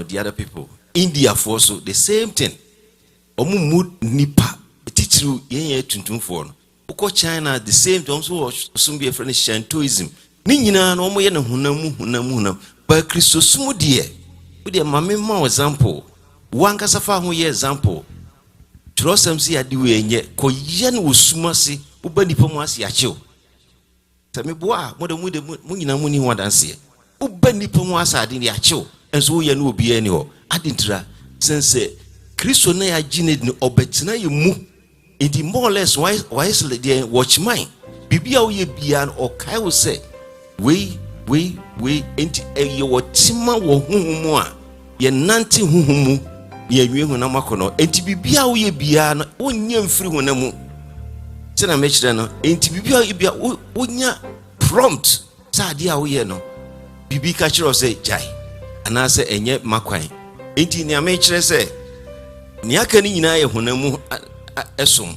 the other people. India for so the same thing. Omu nipa titiru yenye tuntum for no. Uko China the same thing also some be a friend Shintoism. Ni nyina no omo ye ne hunam. Ba Kristo sumu de. We dey mame ma example. Wankasa fa ho ye example. Trosam si ade we enye ko ye ne wosuma se uba nipa mu ase achew. Tame boa mo de mu nyina mu ni ho adanse. Uba nipa mu ase ade ni achew. Enso ye ne obi ani ho. Adintra sense Kristo na ya gine ni obetina ye mu. It more or less wisely there watch mine. Bibia wo ye bia no okai wo say we enti ye wotima wo huhumu a ye nante huhumu ye nwe hunam akono enti bibia wo ye bia no onye mfiri hunamu tena mechire no enti bibia wo bia onya prompt sade a wo ye no bibi ka kire o say jai anase enye makwan enti ni amechire say ni aka ni nyina ye hunamu esom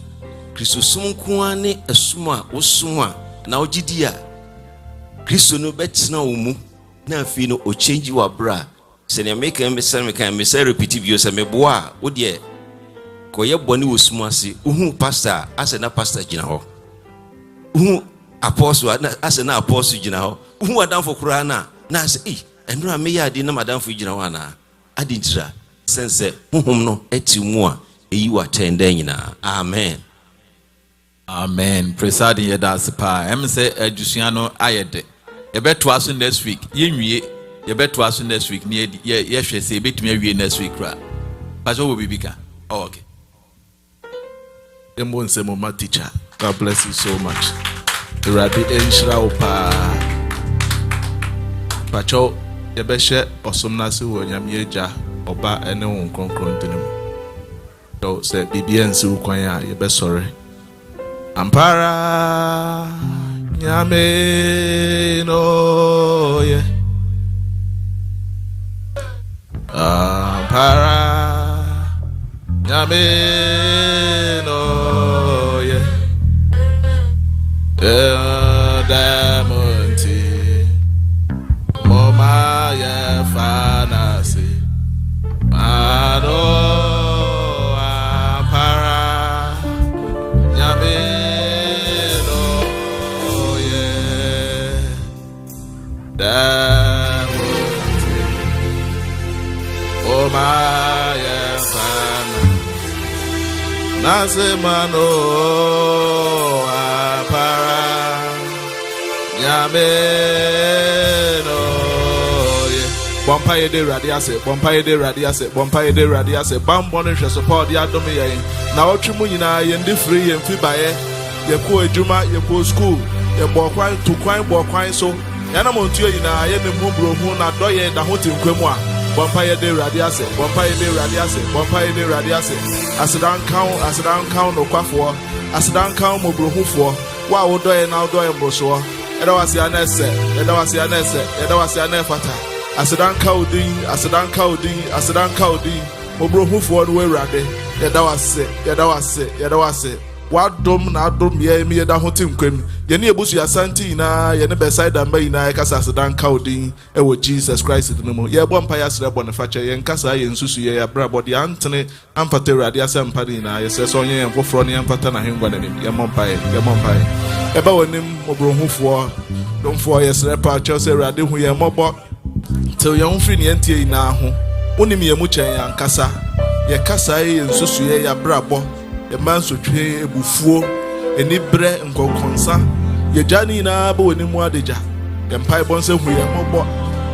Kristo sum kuane esum a wosum a na ogidi a Kristo no betina wo mu na afi no o change wa bra se ne make me say repeat bio se me boa wo de ko ye boni wosum ase uhu pastor ase na pastor gina ho uhu apostle ase na apostle gina ho uhu adamfo kura na ase enura me ya de na madamfo gina ho na adintira sense huhum no eti mu a eyi wa tenda nyina amen. Amen. Preside ye das pa. Em say adusua no ayede. Ye beto aso next week. Ye nwie. Ye beto aso next week. Ye hwe say betumi awie next week ra. Pastor will be bigger. Oh, okay. Embo nsemo ma teacher. God bless you so much. Iradi enshira opa. Pacho ye be hye osomna se wo nyam ye ja oba ene won kronkron tenem. So say bibia nsi ukwan a ye be sorry. Ampara nyame no ye Ampara nyame no ye Damonti Moma ye fanasi Mano Ampara nyame Oh my fan Nasemano apara Yameno Bompaye de radiase Bambone hwe support ya dome yen na otwemu nyina ye ndi free ye mfi baye ye ko adwuma ye ko school ye bokwan to kwan bokwan so yana montuo nyina ye ne mumbro hu na doye da ho tinkwemu a Bompaye de radiase Asidan count no kwafo Asidan count mobrohufo wa wo doye na doye mbroso eda wase anese fata Asidan kaudin mobrohufo no werade eda wase wadom na adom ye mi da ho tinkwem ye ne ebusu Asante na ye ne beside am na ye kasa Asidan kaudin e wo Jesus Christ no ye bo mpa ya sere bo ne fache ye nkasa ye nsusu ye ya bra body antene amfata urade asempa din na ye se so onye ye nkofro ne amfata na hengwa na nim ye mompa ye eba wonim obrohufo domfo ye sere pa che se urade hu ye mobo till ye hunfri ne entie na ho onim ye mu chen ya nkasa ye kasa ye nsusu ye ya bra bo ye manso twe ebufuo eni bre nkonkonsa ye jani na ba woni mu adeja ye mpai bonse hu ye mobo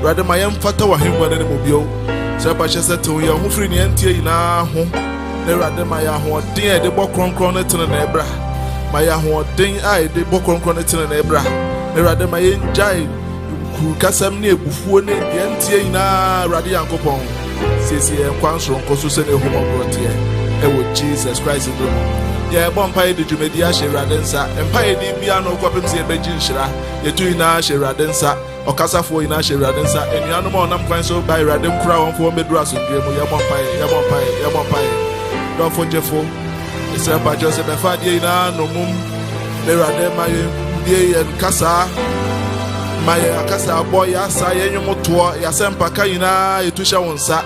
rade ma ye mfata wa hengwa na mu bio se ba che se to ye hu firi ne entie na ho ne rade ma ya ho den e de bo kronkron na tene na ebra ma ya ho den ai de bo kronkron na tene na ebra ne rade ma ye njai ku kasam ne ebufuo ne ye entie na rade yankopon sesi ye kwansoro nkoso se ne hu mobo tie e wo Jesus Christ do ye bompaye de djumedi a hye nsa empaye di bia no kwapem se beji nhira ye tu ina hye nsa okasafo ina hye nsa enuanom onam kwan so by rade nkura wonfo meduru asondwe mu ye bompaye don fonjefo ese ba jose be fa die ina no mum le rade maye die ye kasa my akasa boy asa ye nyomoto ya sempaka ina etusha wonsa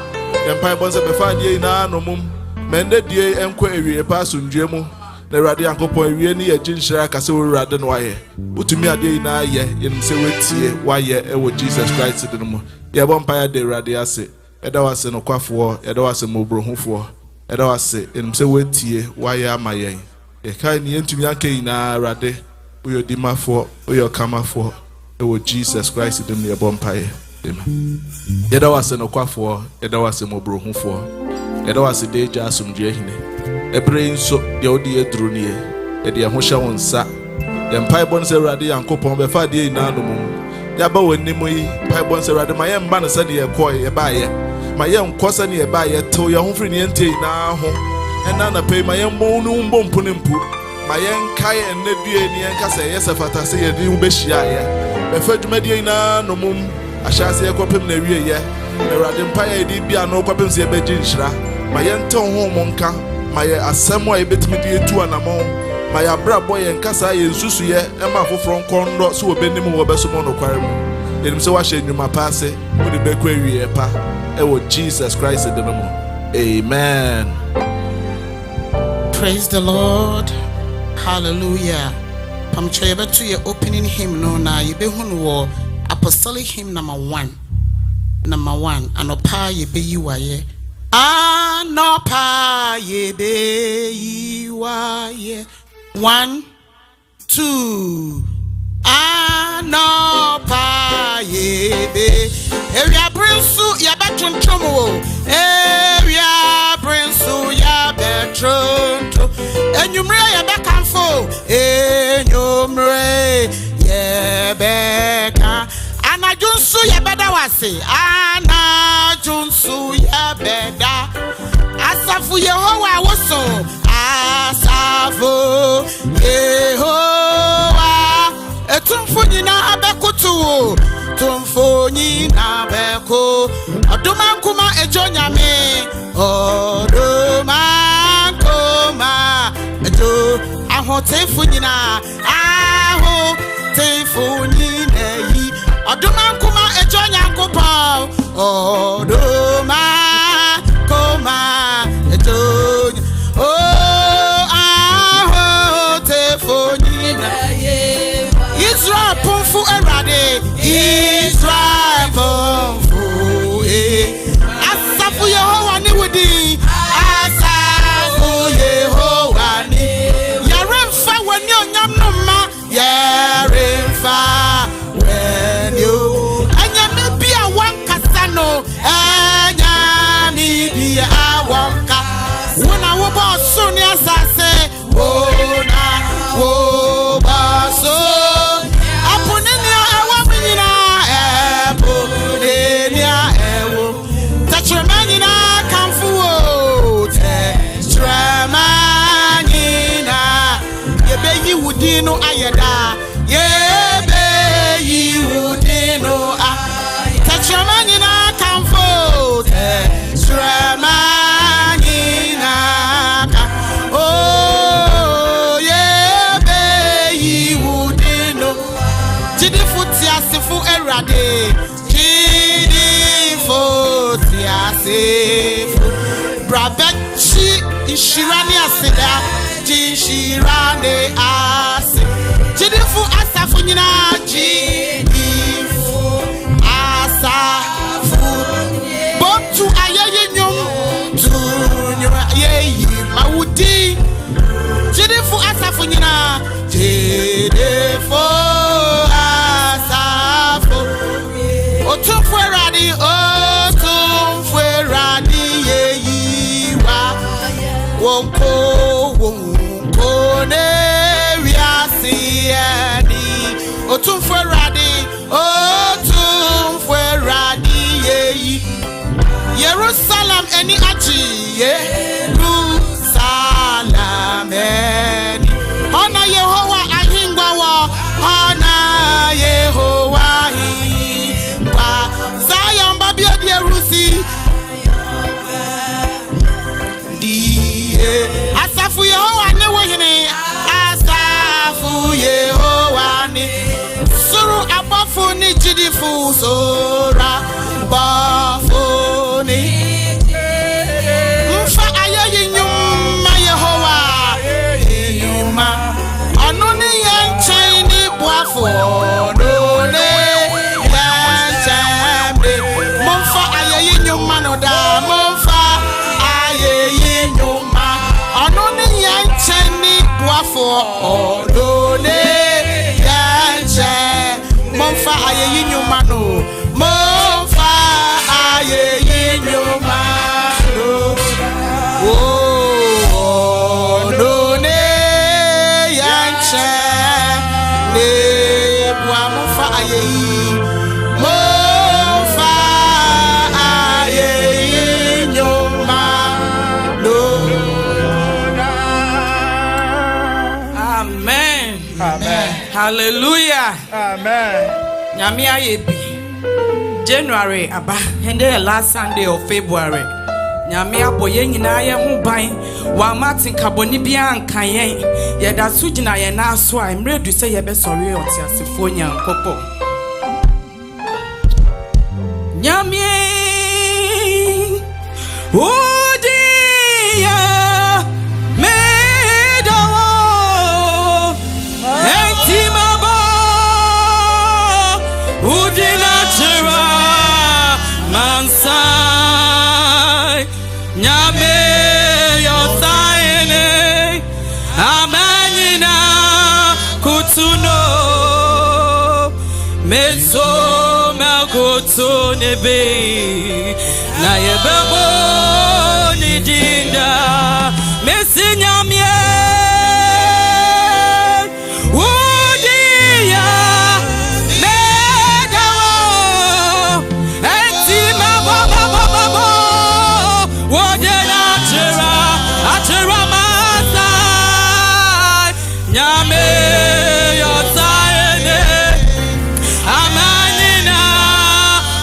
empire bonse befa die ina no mum mende die enko ewie pa asundwe mu na Awurade Yankopɔn ewie ni ye ginhyira kase wo Awurade no waye utumi ade ina ye yenim se wetie waye ewo Jesus Christ de no mu ye bo empire de Awurade ase eda wase no kwafo eda wase mobrohufo eda wase yenim se wetie waye amayen ye kai ni entumi aka ina Awurade uyo dimafo uyo kamafo ewo Jesus Christ de no ye bo empire amen eda wase no kwafo eda wase mobrohufo eda wase deja asumdwe hine ebre nso de odi eduru nie e de ho hye wonsa de mpaibon se Awurade Yankopɔn be fa de ina no mum ya ba wanimu yi mpaibon se Awurade ma ye mba ne se de ye kɔ ye ba ye ma ye nkɔ se ne ye ba ye to ye ho firi ne ente ina ho ena na pe ma ye mbɔ nu mbɔ mpu ne mpu ma ye nkae enne due ne ye nka se ye se fata se ye de hu be hia ye be fa dwuma de ina no mum ahyase ye kɔpem na wie ye Awurade mpae di bia no kɔpem se ye be ginhyira ma ye nte ho mo nka ma ye asɛm a yebetimi de etu anamɔ ma ye abrabɔ ye nkasa ye nsusu ye ema afoforo nkɔndɔ so obenim wo beso mo no kware mu enim se wa hye nnwuma pa ase wo de bekɔ awie pa ewo Jesus Christ de no mu amen. Praise the Lord. Hallelujah. Pamcho yebeto ye opening hymn no na yebehunu wo apostolic hymn number 1 anopa yebeyi waye anopa yebeyi waye 1 2 anopa yebe area prinsu yabetontomo area prinsu yabetonto enyumre yabekanfo enyumre yebeka anajunsu yebeda wase anajunsu yebeda asafu Yehowa woso asafu Yehowa etumfu nyina abekutu tumfu nyina abeku odumankuma ejonyame odumankuma ejo ahotefu nyina ahotefu nyina yi odumankuma ejonyankopɔ odumankuma ejo ahotefu nyina Israel pomfu Awurade Israel pomfu asafu Yehowa ni wudi asafu Yehowa ni yaremfa wani onyam no ma yaremfa wani anyame bia wankasa no anyame bia wanka wona wo boso ni asase wona wo boso Udino ayeda yebe udino a tachramanyina kamfo tachramanyina oh yebe udino tidifuti asifu Awurade tidifuti asifu brabechi ishirani asida Shirane ase Jidifu asafu nyina Jidifu asafu Botu ayeye nyom Tunyo ayeye mawudi Jidifu asafu nyina Jidifu asafu Otumfweradi yeyiwa Wonko Otumfweradi yeyi Jerusalem eni achi Jerusalem eni Hona Yehowa ahingwa wo Hona Yehowa ahingwa Zion babio Jerusi Die Asafu Yehowa ne wohine Asafu Yehowa ne Suru abafu ni Sora Bafoni Mfa ayayi nyuma Yehowa Yuma Anoni yanchaini Bwafo None Yanchambe Mfa ayayi nyuma Noda Mfa ayayi nyuma Anoni yanchaini Bwafo None Monfa aye nyuma no monfa aye nyuma no oh no ne yanche ne bua monfa aye nyuma no. Amen. Amen. Hallelujah. Amen. Nyame ayebi January aba and the last Sunday of February. Nyame aboye nyina ye ho ban wa Martin kaboni bia ankan yen ye da so gina ye na so a mredu se ye be sori oti asefo nyankopɔ. Nyame odiya Mansai Nyame Yosaine Amanina Kutuno Meso Makutune Be Na Yebebo Nidinda Mesi Nyame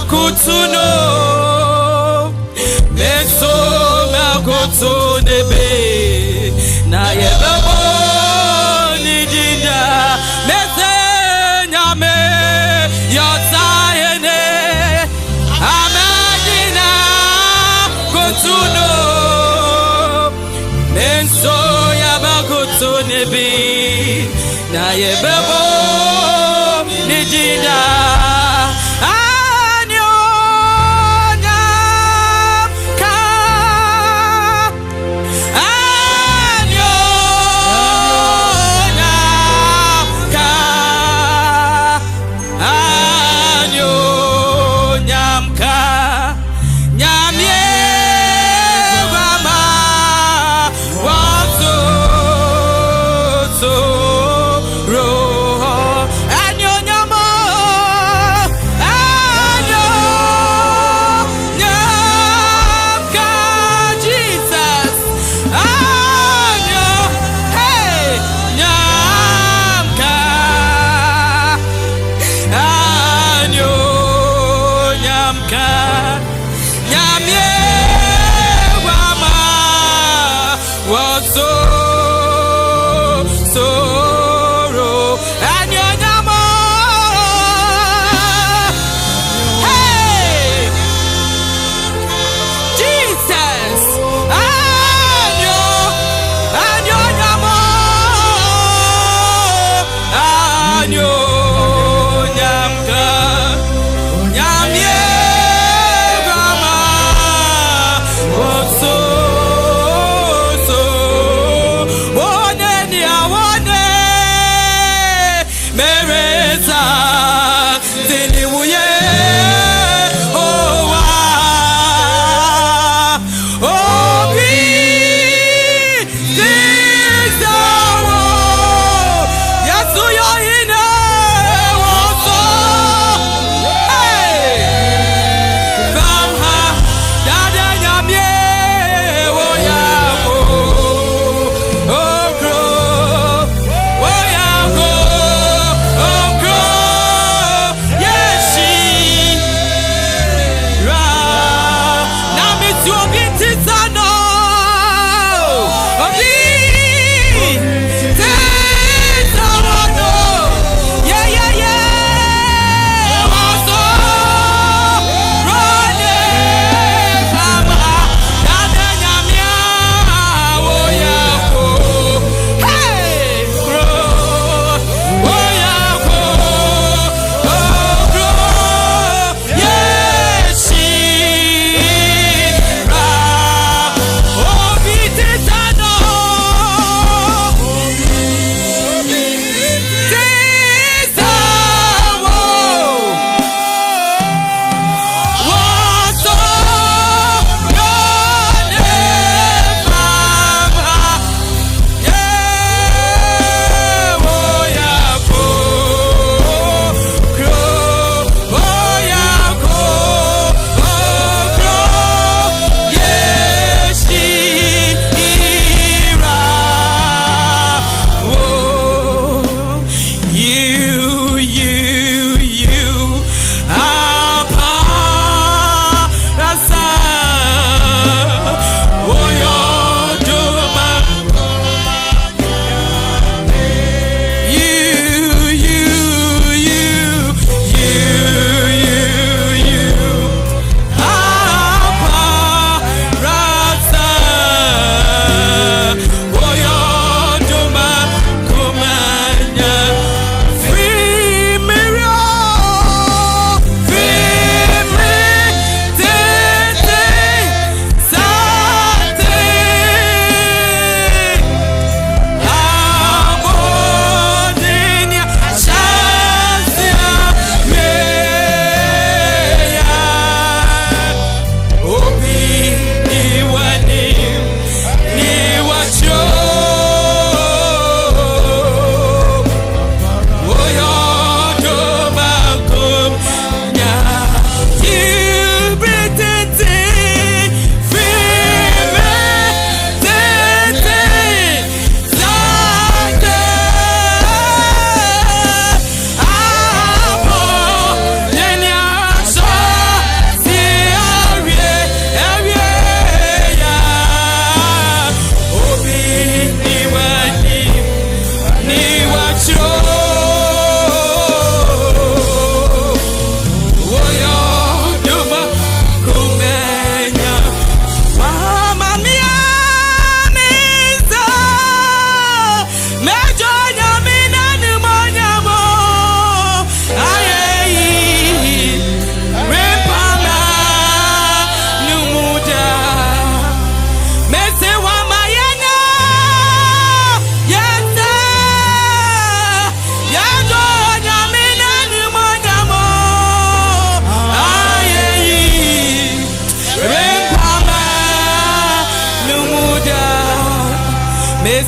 Kutuno Meso Makutune Be Na Yebebo Nidinda Mese Nyame Yosayene Amadina Kutuno Meso Yabakutune Be Na Yebebo Nidinda Roho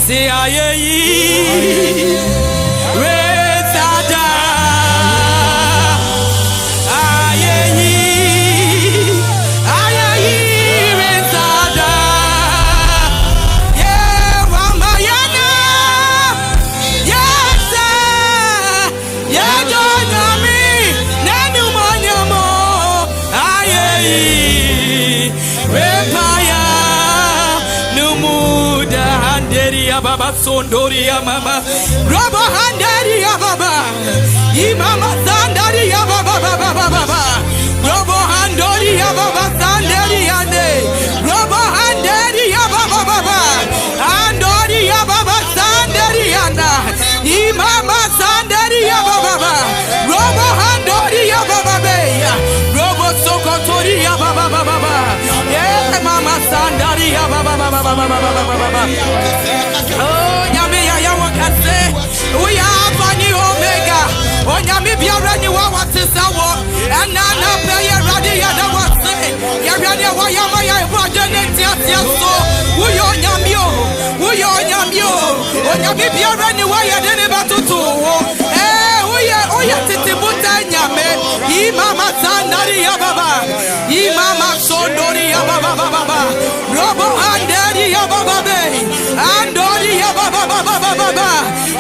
say aye retada Baba Sondoria Mama Robo Handaria Baba Imama Sandaria Baba Baba Robo Handoria Baba Sandaria Robo Handaria Baba Baba Handoria Baba Sandaria Imama Sandaria Baba Robo Handoria Baba Robo Sokotoria Baba Baba Yeah Mama Sandaria Baba Baba Oh, Yami, I want say, we are Fanny Omega. Oh, Yami, be ready. What is our and Nana Pay ready? I don't want to say, Yami, why am I watching so? We are Yamio, we are Yamio. Oh, Yami, be ready. Why I didn't about to do? Eh, we are Titibuta Yame, Imama Sandaria Baba, Imama Sondoria Baba, Robo Handaria Baba, Andoria Baba,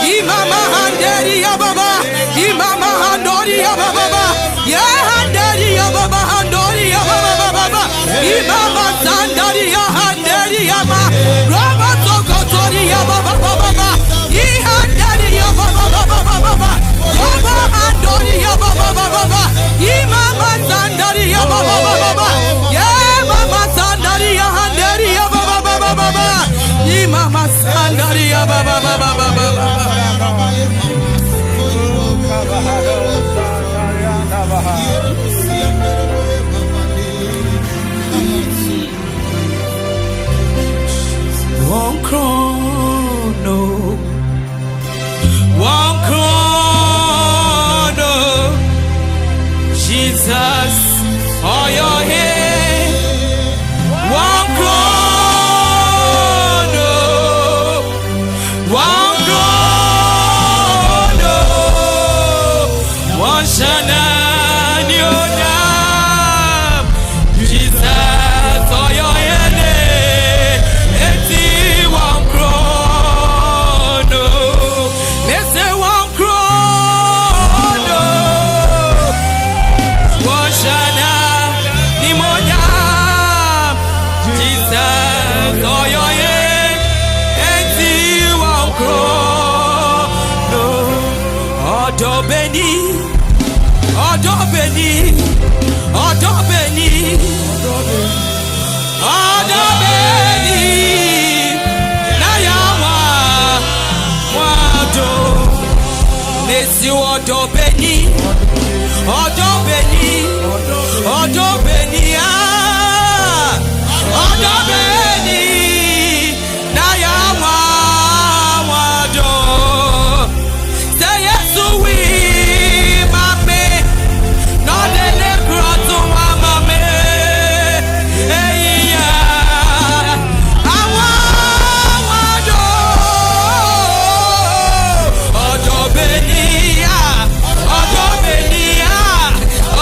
Imama Handaria Baba, Imama Handoria Baba, yeah, Handaria Baba, Handoria Baba, Imama Sandaria Handaria Baba, Sokotoria Baba, Handaria Baba, Baba Handoria Baba, Imama Sandaria Baba, yeah, Mama Sandaria Handaria Baba, Imama Sandaria Baba. One chrono, Jesus, all your head. One chrono, one shana nyonya, Jesus, all your head. Eti one chrono, let's say one chrono, one shana nimonya, Jesus, all your head. Eti one chrono, Odobeni, Odobeni, Odobeni, Odobeni, Nayawa, Wado, Nesi Odobeni, Odobeni, Odobeni, Odobeni, Nayawa, Wado, say yes to we, mame, not the necroto, mame, hey, yeah, I want Odobeni, Odobeni,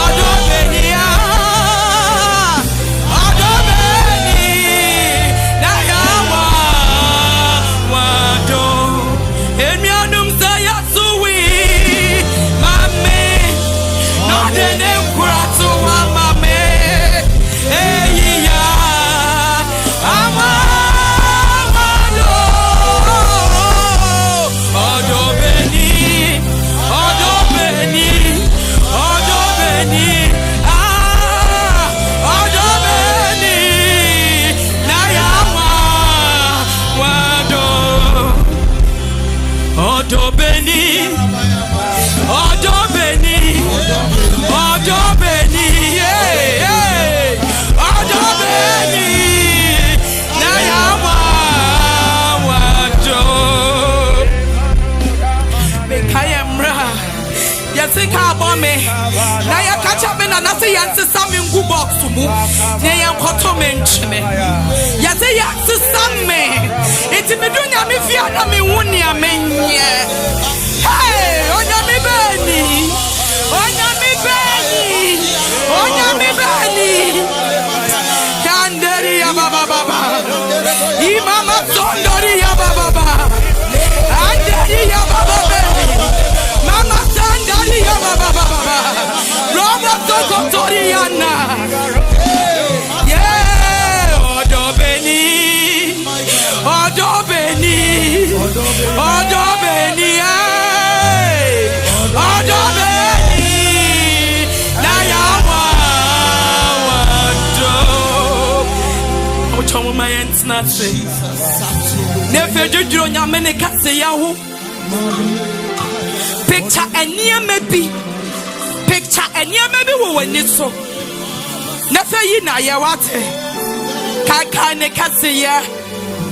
Odobeni, Odobeni, Nayawa, Wado, Emianum Sayasui, Mame, not the name Krato, Mame, hey, yeah, Odobeni, Odobeni, Odobeni, Odobeni, Nayawa, Wado, Odobeni, Odobeni, Odobeni, yeah, Odobeni, Nayawa, Wado. Kayamra, Yasika Bome, Naya Kachaman, and I say, Yancy Samin Gubox to move, Nayan Koto mention it. Yasay, Yancy Samin, eti me dunya me fia na me wuni amenye. Hey, onya me beni. Onya me beni. Onya me beni. Kanderi ya baba baba. Imama sondori ya baba baba. Anderi ya baba beni. Mama sandari ya baba baba. Robo sokotori ya na. Yeah, odobeni. Odobeni. Odobeni. Odobeni. Na ya Ocho my ends not say. Never do you on your many cats say yahu. Picture and near maybe. Picture and near maybe we will need so. Never ye na ya wate. Kaka ne kasi ya.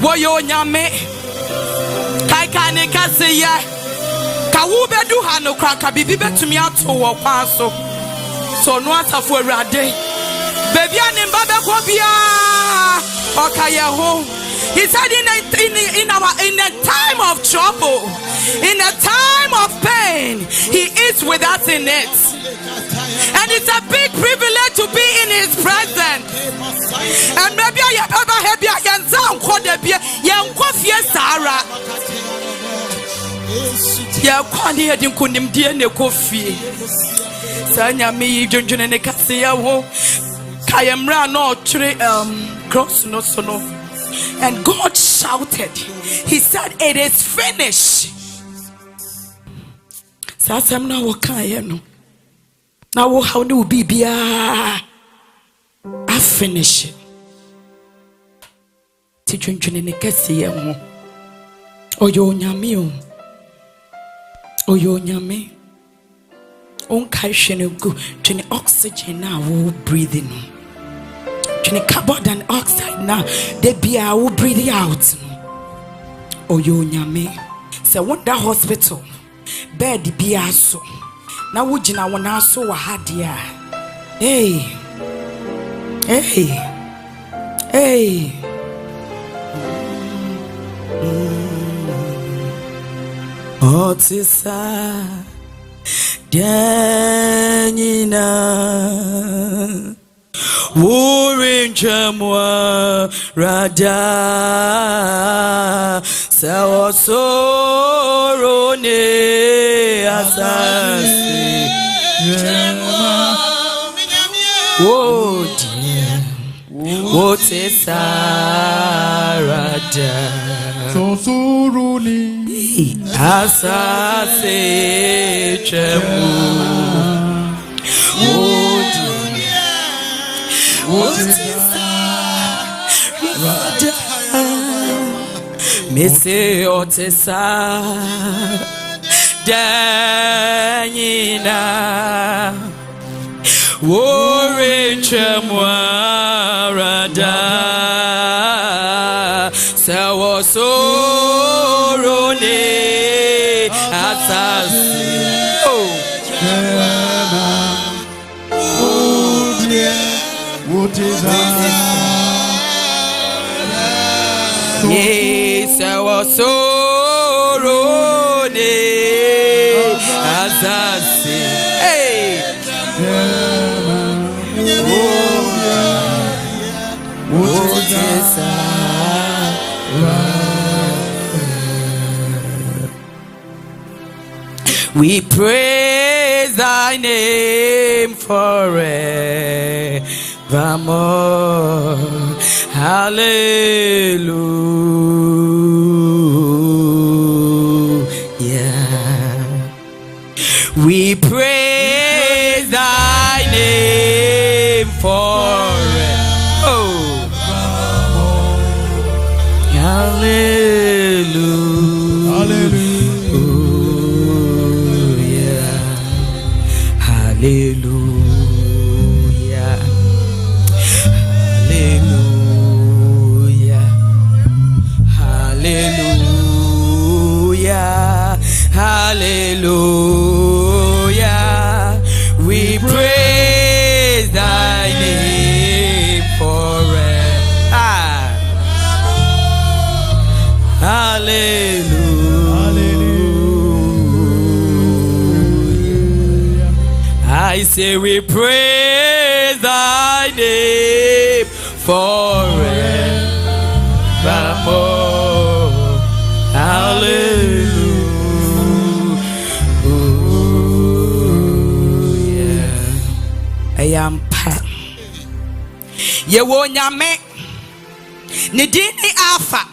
Woyo nyame. Kaka ne kasi ya. Kawube du hano kraka bibi betumi ato wo kwaso. So no atafo awurade. Baby and Baba Kobia. Okay, home. He said in a time of trouble, in a time of pain, he is with us in it. And it's a big privilege to be in his presence. And maybe I have a sound called the young coffee Sarah. Ya kwani hadi kunimdia ne coffee. Sanya mi junjune ne kasia wo. Kayamra no tre cross no sono. And God shouted. He said, "It is finished." Sasam na wakaya no. Na wo how no be bia. I finish it. Ti junjune ne kasia wo. Oyo nyame o. Oyo nyame. On kaishene go to oxygen now we breathing. To carbon dioxide now they be our breathing out. Oyo nyame. So what that hospital bed be aso. Now would you now want so wahadia. Hey. Hey. Hey. Otisa Danina Wurin Chamwa Rada Sawasorone Asante Oh dear What is Rada Sosuruni Asase Chemu What is Missy Otesa Danina Worry Chemwarada Sawasorone Asase What is Yes, I was sorone Asase Hey What is We praise thy name forevermore. Hallelujah. We praise thy name forever. Oh. Hallelujah. Hallelujah. Hallelujah. Hallelujah. Hallelujah. We praise thy name. say we praise thy name forevermore. Hallelujah. I am pa. Ye wo nyame. Nidini Alpha.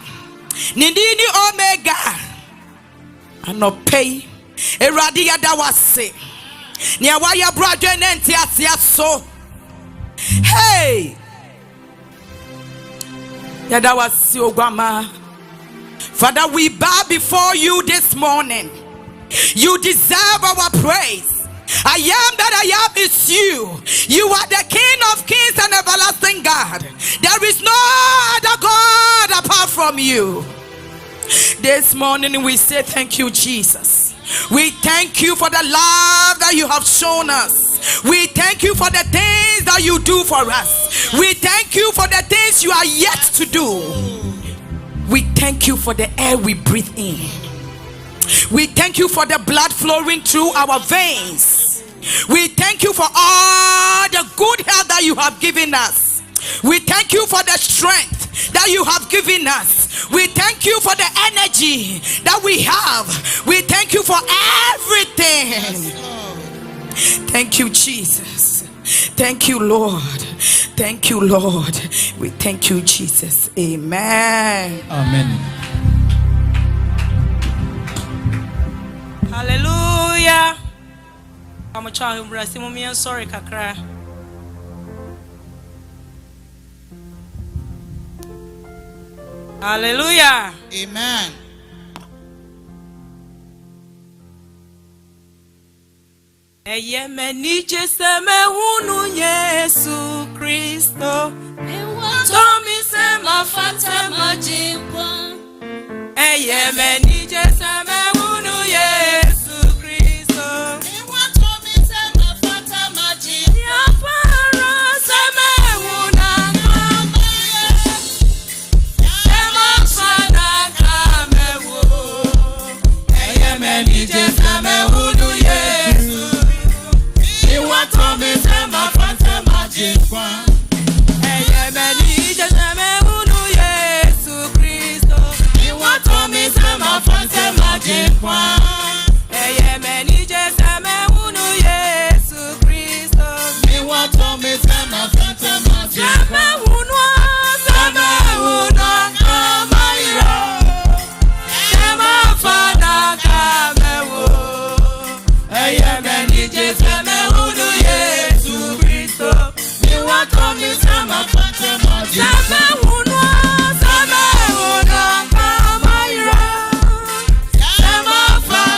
Nidini Omega. Anopay. Eradi yada wase. Nia waya brother nenti asia so. Hey. Yada wase ogwama. Father, we bow before you this morning. You deserve our praise. I am that I am is you. You are the King of kings and everlasting God. There is no other God apart from you. This morning we say thank you, Jesus. We thank you for the love that you have shown us. We thank you for the things that you do for us. We thank you for the things you are yet to do. We thank you for the air we breathe in. We thank you for the blood flowing through our veins. We thank you for all the good health that you have given us. We thank you for the strength that you have given us. We thank you for the energy that we have. We thank you for everything. Thank you, Jesus. Thank you, Lord. Thank you, Lord. We thank you, Jesus. Amen. Amen. Hallelujah. I'm a child who bless him. I'm sorry, Kakra. Hallelujah. Amen. Eye meni jeseme hunu Yesu Kristo. Tomi sema fatama jimpa. Eye meni jeseme hunu Yesu Kristo. Tomi sema fatama jimpa. Yapara seme huna kama. Sema fana kamewo. Eye meni jeseme hunu Yesu. Tomi sema fatama jimpa. Eye meni jeseme hunu Yesu Kristo. Tomi sema fatama jimpa. Eye meni jeseme hunu Yesu Kristo. Tomi sema fatama jimpa. Seme hunu kamaira. Sema fana kamewo. Eye meni jeseme hunu Yesu Kristo. Tomi sema fatama jimpa. Seme hunu kamaira. Sema fana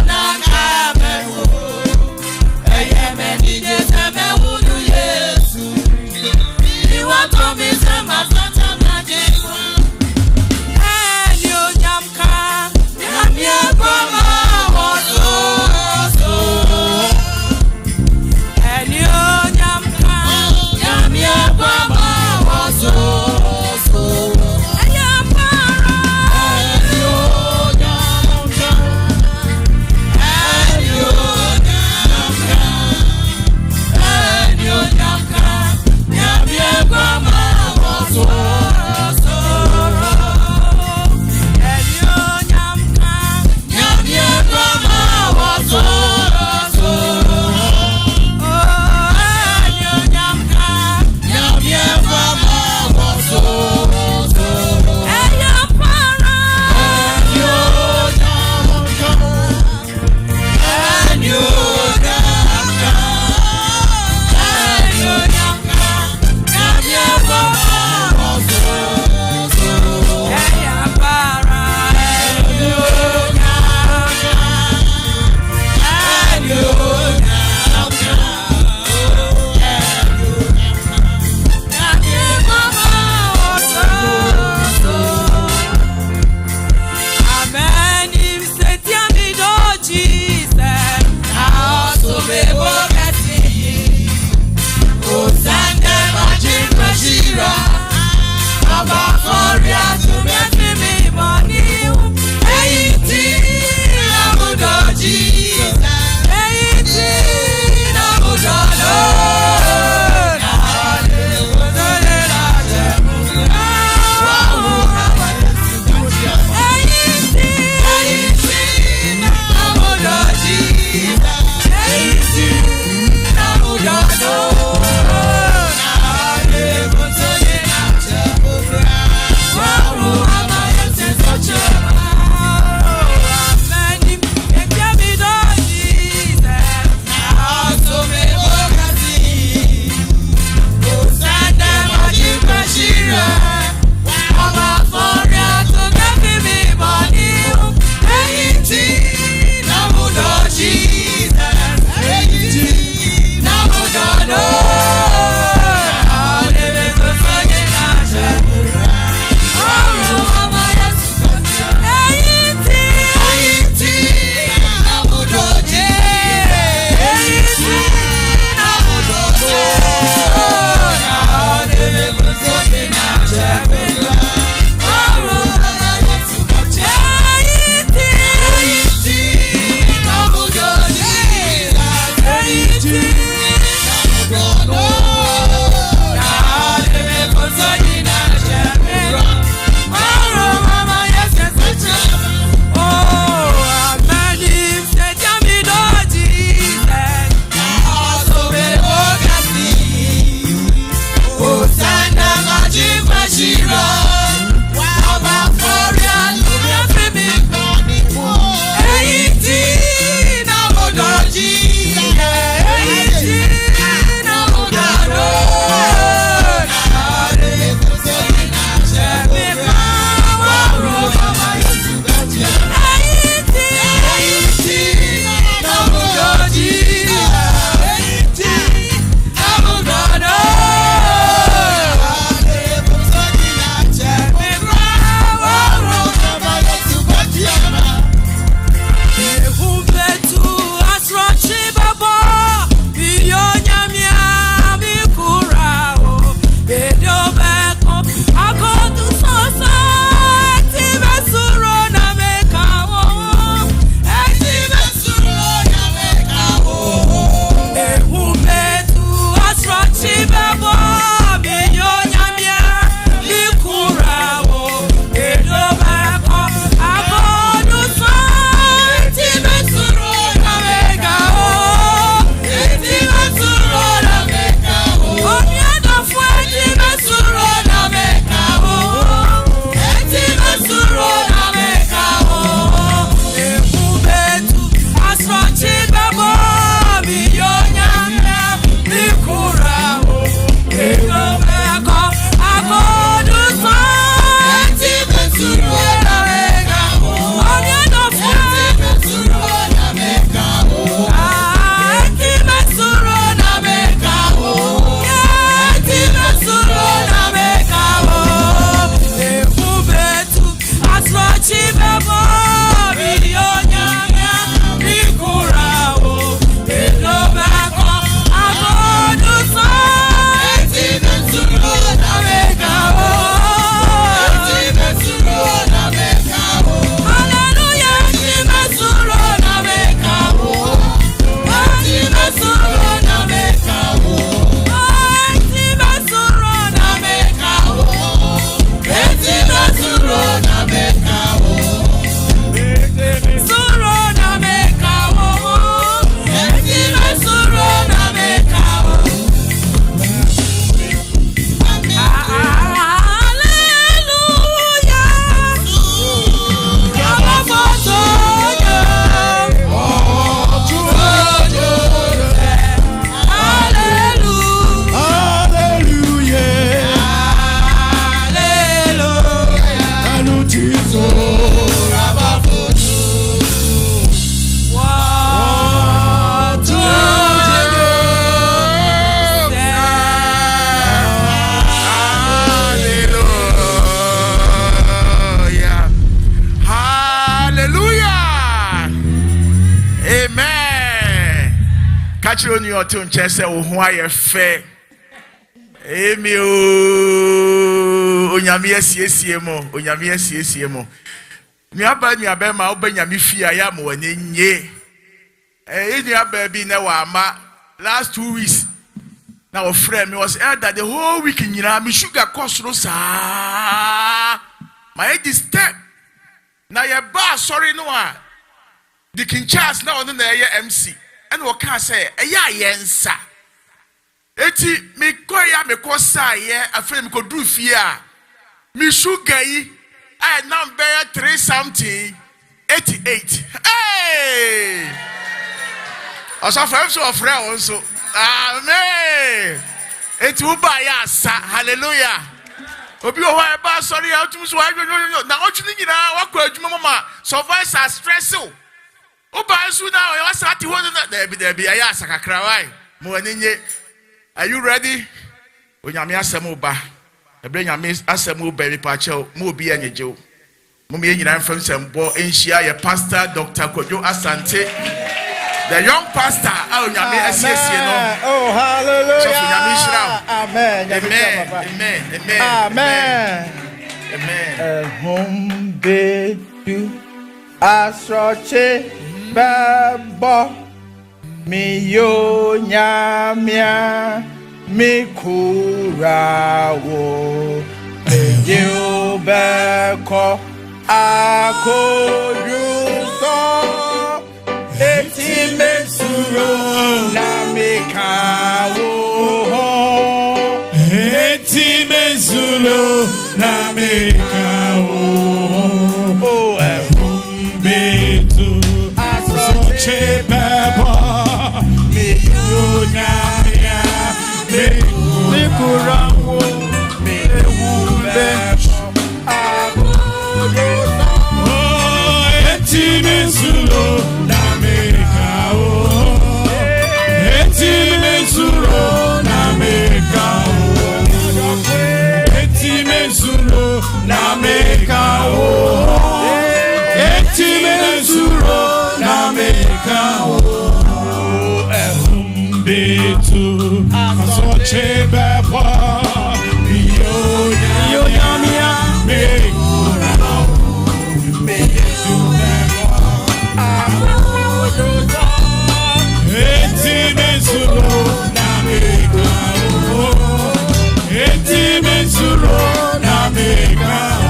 Kachi on your tune chese why a fair. Emio Onyamia CSMO, Onyamia CSMO. Miaba Nyabema, Obenya Mifia Yamo, and ye. In your baby, now, last 2 weeks. Now, a friend was aired that the whole week in Yami sugar cost no, sir. My head is step. Now, your bar, sorry, no one. The King Charles now on the MC. And what can I say? Yes, sir. Eti me koya me kosa ye afre me ko do fia me sugar yi I number 3 something 88 hey also friends of friend also amen eti uba ya sa hallelujah obi o wa ba sorry atum so na otuni nyina wakọ adwuma mama survive as stress o uba su na o wa sa ti ho na be ya sa kakra wai mo aninye. Are you ready? Onyame asemu ba. Ebre nyame asemu ba mi pa cheo mo bi anyejo. Mo me nyina mfam sembo enhia ye pastor Dr. Kwadwo Asante. The young pastor onyame asiesie no. Oh hallelujah. So nyame shira. Amen. Amen. Home be you asroche babo mi yo nyamia mi kurawo me yo beko akoduso eti mesuro na me kawo eti mesuro na me kawo oh betu asroche babo me kurawo me wumbe eti mesuro na me kawo eti mesuro na me kawo eti mesuro na me kawo eti mesuro na me kawo betu asoche baba yo nyamia me kura me tu baba amodoza eti mesuro na me kawo eti mesuro na me kawo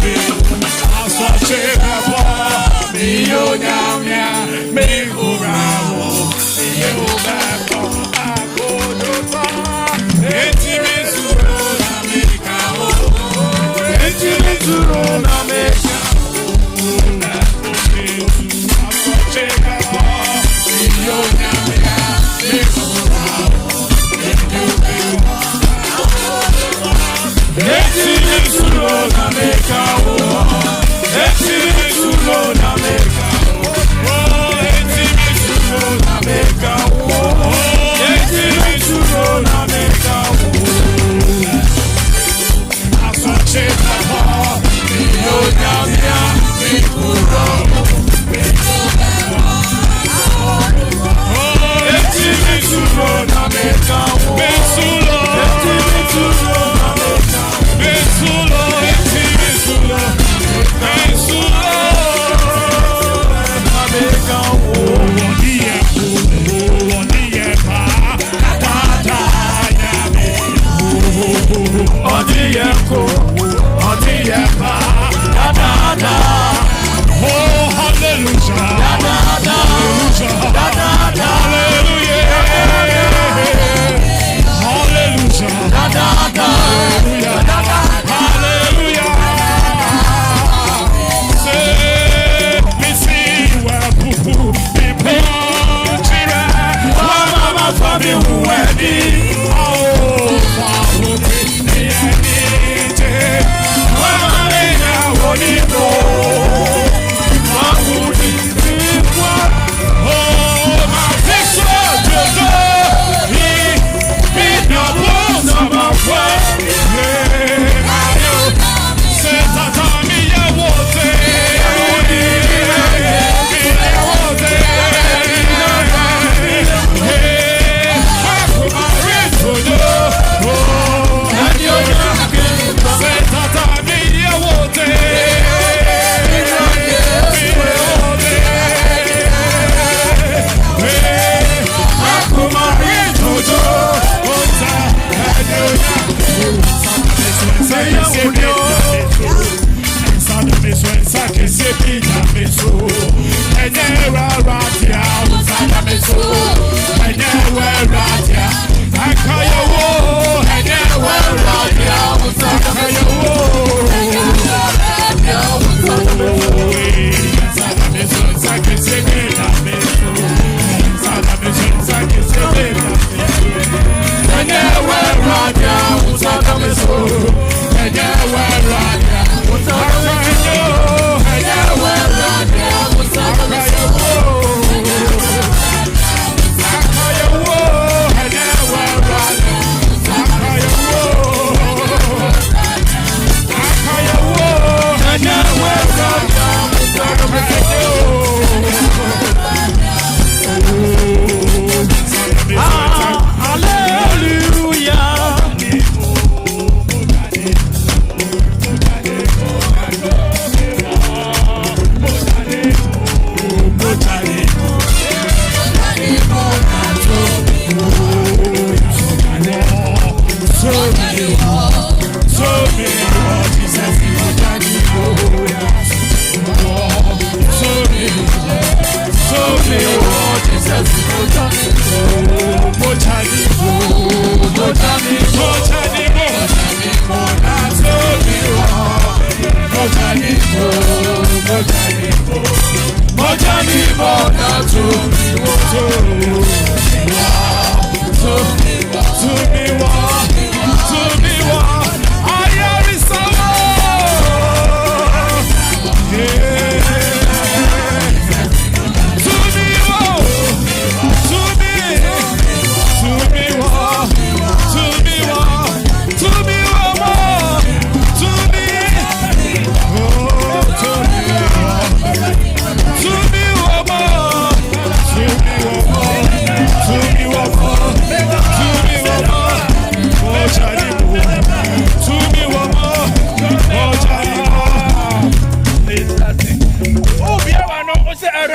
betu asoche baba yo nyamia me kura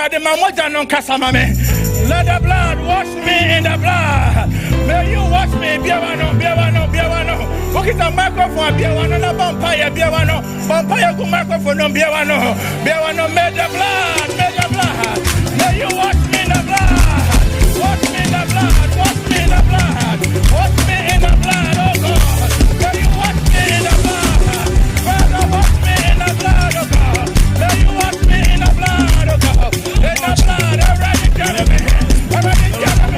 Erade mamoja non kasamame. Let the blood wash me in the blood. May you wash me. Biawano. Look at the microphone. Biawano na vampire. Biawano. Vampire go microphone. Biawano. May the blood. May you wash me in the blood. Wash me in the blood. Wash me in the blood. Wash me in the blood. Oh God. May you wash me in the blood. Father, wash me in the blood. Oh God. May you wash me in the blood. Oh God. In the blood. Already done me. Already done me.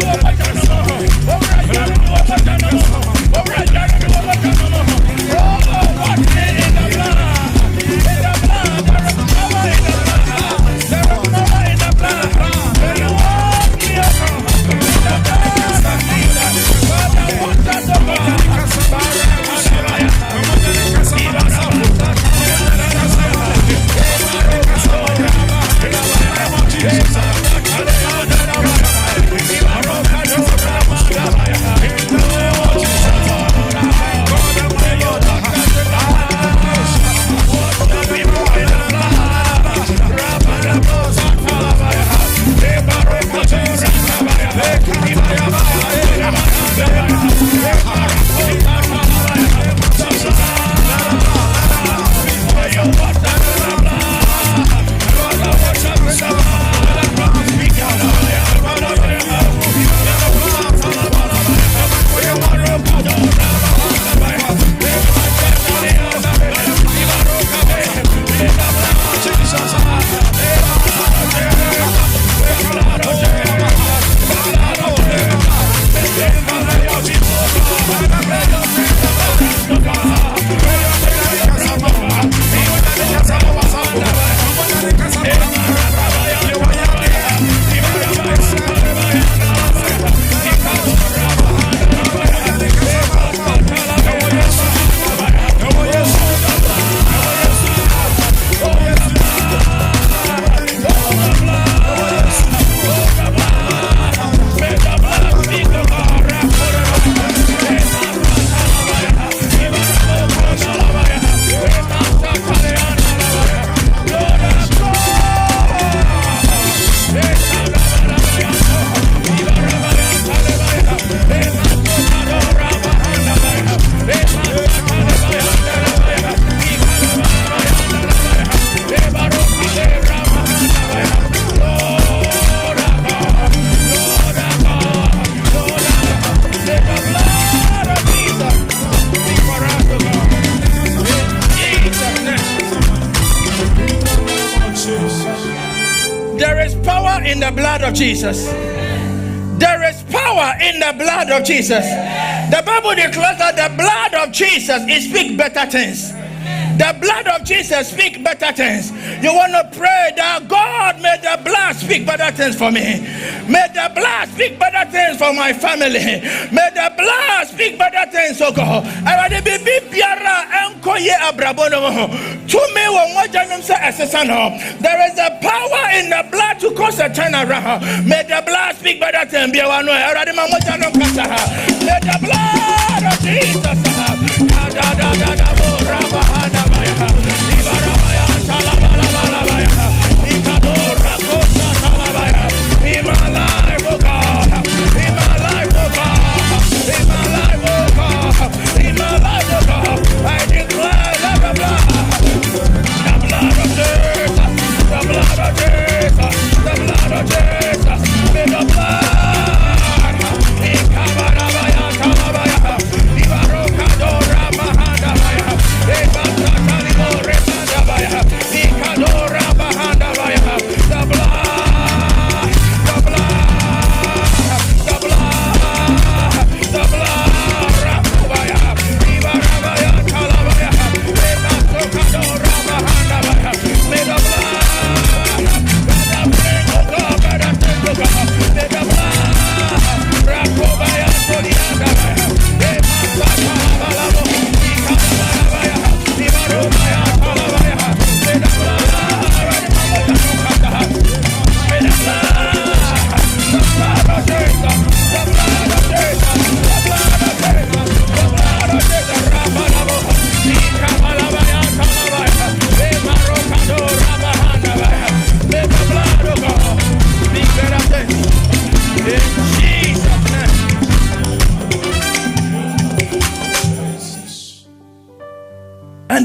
in the blood of Jesus. There is power in the blood of Jesus. The Bible declares that the blood of Jesus speaks better things. The blood of Jesus speaks better things. You want to pray that God, may the blood speak better things for me. May the blood speak better things for my family. May the blood speak better things, oh God. There is a power in the blood to cause a turnaround. May the blood speak better things. May the blood of Jesus. In my life, oh God. In my life, oh God. In my life, oh God. In my life, oh God. I declare the blood of Jesus. The blood of Jesus. The blood of Jesus. May the blood. In Kabarabaya, Kalabaya. Ibarokadora Mahadabaya.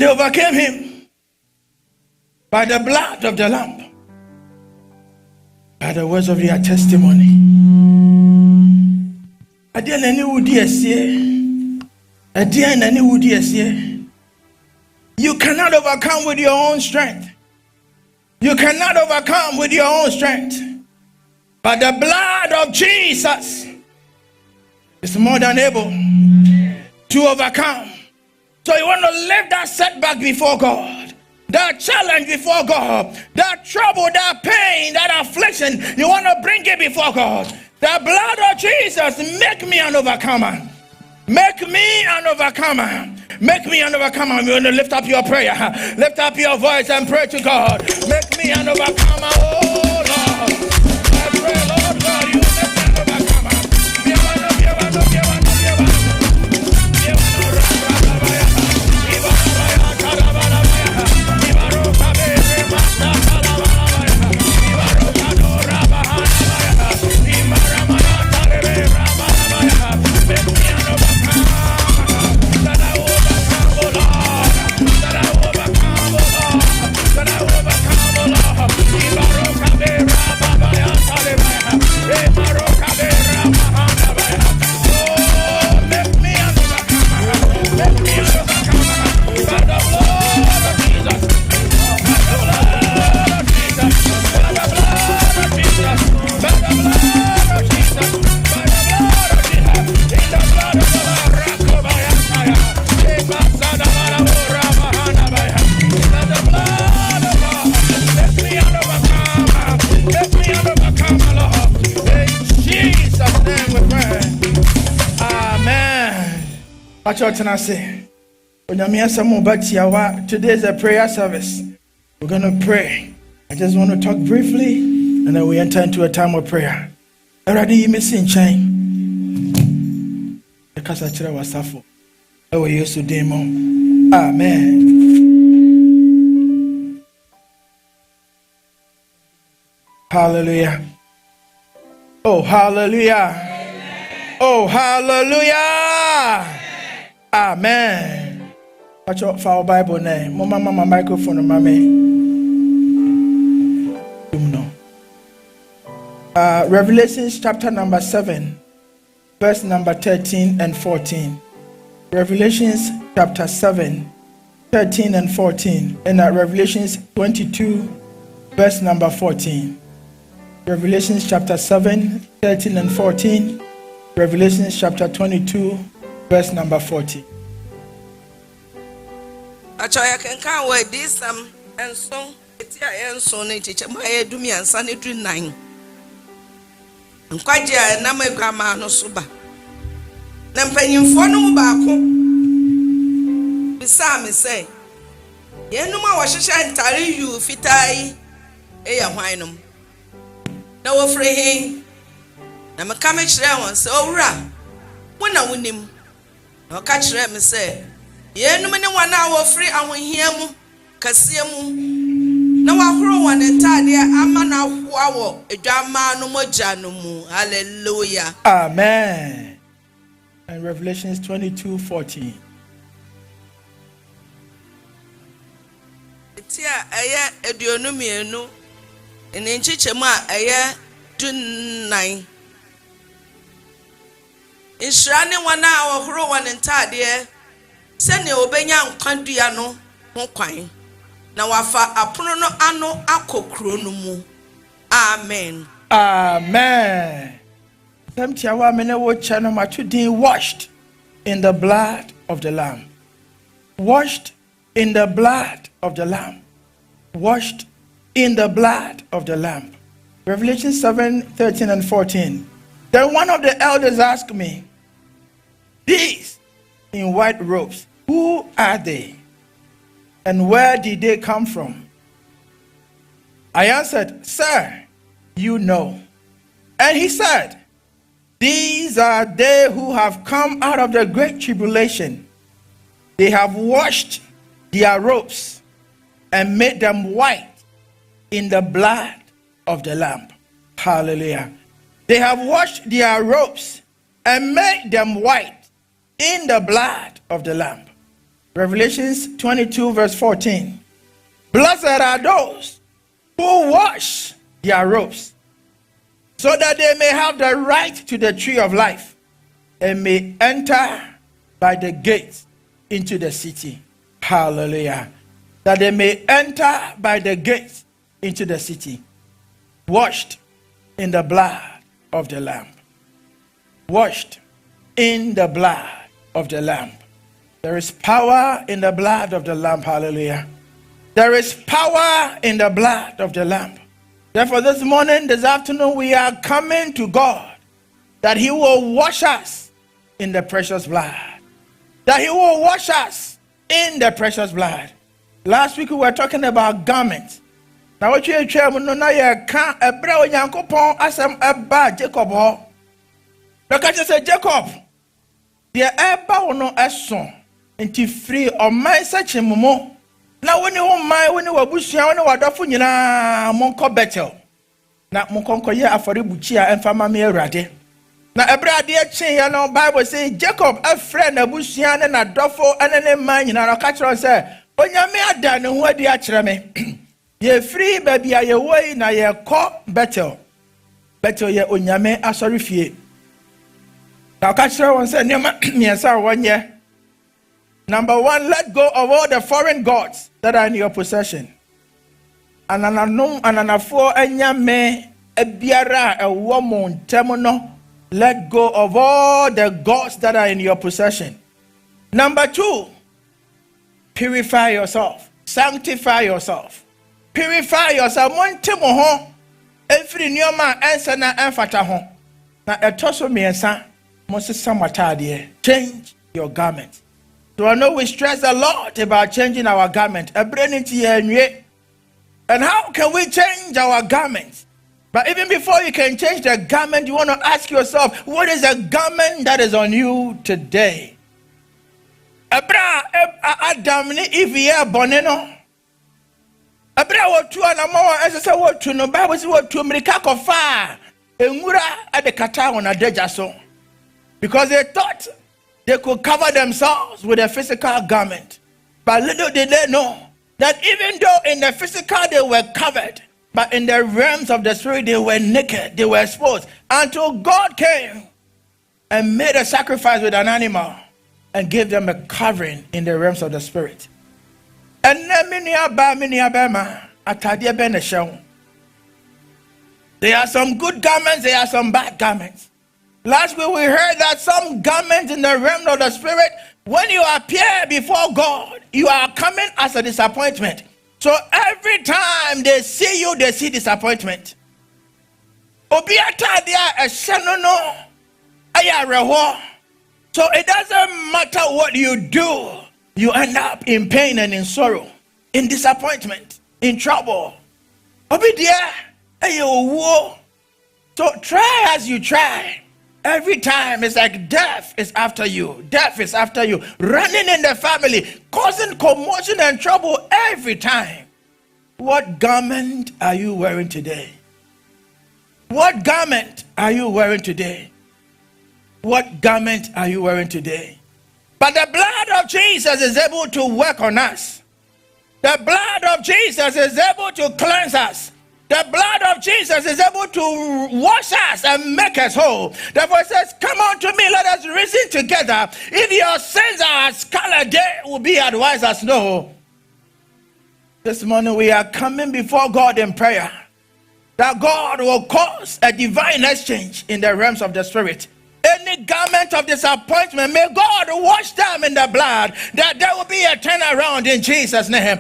they overcame him by the blood of the Lamb, by the words of their testimony. Adiẹ nani wudi esie. Adiẹ nani wudi esie. You cannot overcome with your own strength. You cannot overcome with your own strength. But the blood of Jesus is more than able to overcome. So you want to lift that setback before God, that challenge before God, that trouble, that pain, that affliction. You want to bring it before God. The blood of Jesus, make me an overcomer. Make me an overcomer. Make me an overcomer. You want to lift up your prayer. Lift up your voice and pray to God. Make me an overcomer. Oh Lord. I pray, Lord God, you make me an overcomer. Today is a prayer service. We're going to pray. I just want to talk briefly and then we enter into a time of prayer. Already you missing chain. Because I tell was suffer. Oh, we used to demo. Amen. Hallelujah. Oh, hallelujah. Oh, hallelujah. Amen. Watch out for our Bible name. Mama microphone, mommy. Revelations chapter number 7, verse number 13 and 14. Revelations chapter 7, 13 and 14. And Revelations 22, verse number 14. Revelations chapter 7, 13 and 14. Revelations chapter 22, verse number 40. Achoya can count where this and so it's and so nature my do me and sunny dream 9. And quite a number grandma no suba. Then penny for no backo. Beside me say, Yen no more was shan tally you fitai a whinum. No free. I'm a comage there once, so ra. When I win him, no catch them say, Yen no many 1 hour free and we hear mu, Cassiamu. No, I grow one entire amana wow, a drama no more janumu. Hallelujah. Amen. And Revelations 22:14. It's here, a edionumiano, and in Chichema, a year June 9. In Shrani 1 hour, grow one entire send your Benyam Candiano, no quine. Now afa apono no ano akokro no mu. Amen. Amen. Samtiawa mene wo chano matudin washed in the blood of the Lamb. Washed in the blood of the Lamb. Washed in the blood of the Lamb. Revelation 7, 13 and 14. Then one of the elders asked me, these in white robes, who are they? And where did they come from? I answered, Sir, you know. And he said, these are they who have come out of the great tribulation. They have washed their robes and made them white in the blood of the Lamb. Hallelujah. They have washed their robes and made them white in the blood of the Lamb. Revelations 22 verse 14. Blessed are those who wash their robes, so that they may have the right to the tree of life and may enter by the gates into the city. Hallelujah. That they may enter by the gates into the city, washed in the blood of the Lamb. Washed in the blood of the Lamb. There is power in the blood of the Lamb. Hallelujah. There is power in the blood of the Lamb. Therefore, this morning, this afternoon, we are coming to God that He will wash us in the precious blood. That He will wash us in the precious blood. Last week we were talking about garments. Now what you hear no na ye ka ebra onyankopon asem eba Jacob ho. No ka say Jacob. The eba wono eson enti free o man search momo. Na woni ho man woni wabusua woni wadofo nyina monko Bethel. Na monko nkoye aforibuchi a emfama me Awurade. Na ebra de chen ya no Bible say Jacob a friend abusua ne na dofo ene ne man nyina no ka kiro say onyame ada ne ho adi a kire me. Ye free baby a ye woi na ye ko Bethel. Bethel ye onyame asori fie. Na ka kire won say nema miensa wonye. Number 1, let go of all the foreign gods that are in your possession. Anananum ananafo anyame ebiara ewo mo ntemo no. Let go of all the gods that are in your possession. Number 2, purify yourself. Sanctify yourself. Purify yourself. Montemo ho. Every nyoma ensa na enfata ho. Na etoso miensa mosesa matade. Change your garment. So I know we stress a lot about changing our garment. And how can we change our garments? But even before you can change the garment, you want to ask yourself, what is the garment that is on you today? Adam ni Eve boneno. Abra wotu anamo esese wotu no Bible say wotu America kofa engura adekata wona deja so. Because they thought they could cover themselves with a physical garment. But little did they know that even though in the physical they were covered, but in the realms of the spirit they were naked, they were exposed. Until God came and made a sacrifice with an animal and gave them a covering in the realms of the spirit. And there are some good garments, there are some bad garments. Last week we heard that some garments in the realm of the spirit, when you appear before God, you are coming as a disappointment. So every time they see you, they see disappointment. So it doesn't matter what you do, you end up in pain and in sorrow, in disappointment, in trouble. So try as you try. Every time it's like death is after you. Death is after you. Running in the family, causing commotion and trouble every time. What garment are you wearing today? What garment are you wearing today? What garment are you wearing today? But the blood of Jesus is able to work on us. The blood of Jesus is able to cleanse us. The blood of Jesus is able to wash us and make us whole. Therefore it says, come unto me, let us reason together. If your sins are as scarlet, they will be as white as snow. This morning we are coming before God in prayer, that God will cause a divine exchange in the realms of the spirit. Any garment of disappointment, may God wash them in the blood, that there will be a turnaround in Jesus' name.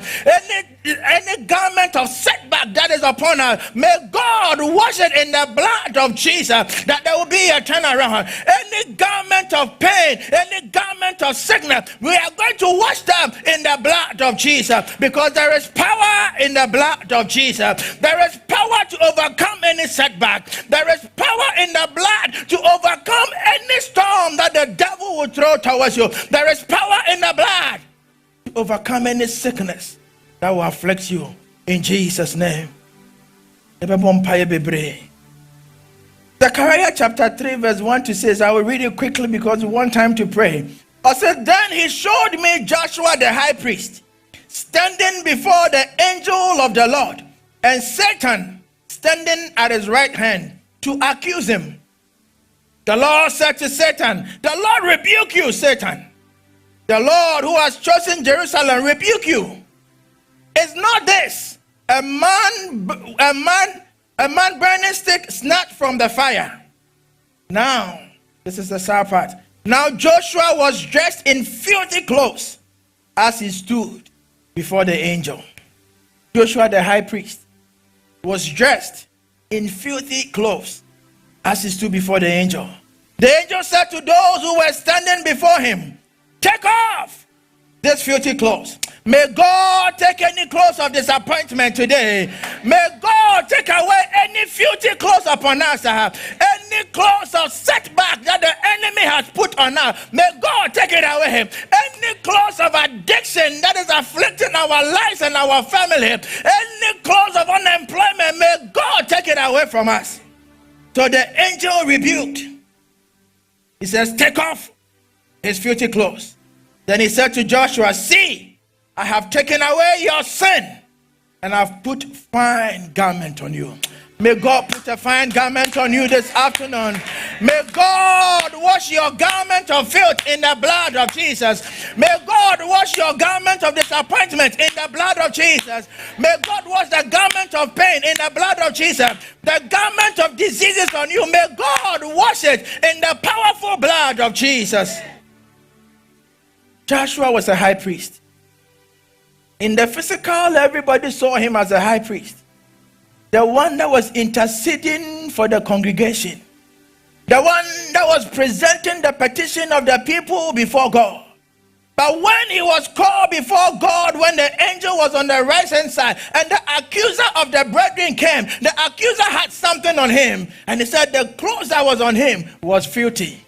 Any garment of setback that is upon us, may God wash it in the blood of Jesus, that there will be a turnaround. Any garment of pain, any garment of sickness, we are going to wash them in the blood of Jesus, because there is power in the blood of Jesus. There is power to overcome any setback. There is power in the blood to overcome any storm that the devil will throw towards you. There is power in the blood to overcome any sickness that will afflict you in Jesus' name. Zechariah chapter 3 verse 1 to 6. I will read it quickly because we want time to pray. I said, then he showed me Joshua the high priest standing before the angel of the Lord, and Satan standing at his right hand to accuse him. The Lord said to Satan, the Lord rebuke you, Satan. The Lord who has chosen Jerusalem rebuke you. Is not this a man burning stick snatched from the fire? Now, this is the sad part. Now Joshua was dressed in filthy clothes as he stood before the angel. Joshua the high priest was dressed in filthy clothes as he stood before the angel. The angel said to those who were standing before him, take off this filthy clothes. May God take any clothes of disappointment today. May God take away any filthy clothes upon us. Any clothes of setback that the enemy has put on us. May God take it away. Any clothes of addiction that is afflicting our lives and our family. Any clothes of unemployment. May God take it away from us. So the angel rebuked. He says, take off his filthy clothes. Then he said to Joshua, see, I have taken away your sin, and I've put fine garment on you. May God put a fine garment on you this afternoon. May God wash your garment of filth in the blood of Jesus. May God wash your garment of disappointment in the blood of Jesus. May God wash the garment of pain in the blood of Jesus. The garment of diseases on you, may God wash it in the powerful blood of Jesus. Joshua was a high priest. In the physical, everybody saw him as a high priest. The one that was interceding for the congregation. The one that was presenting the petition of the people before God. But when he was called before God, when the angel was on the right hand side, and the accuser of the brethren came, the accuser had something on him. And he said the clothes that was on him was filthy.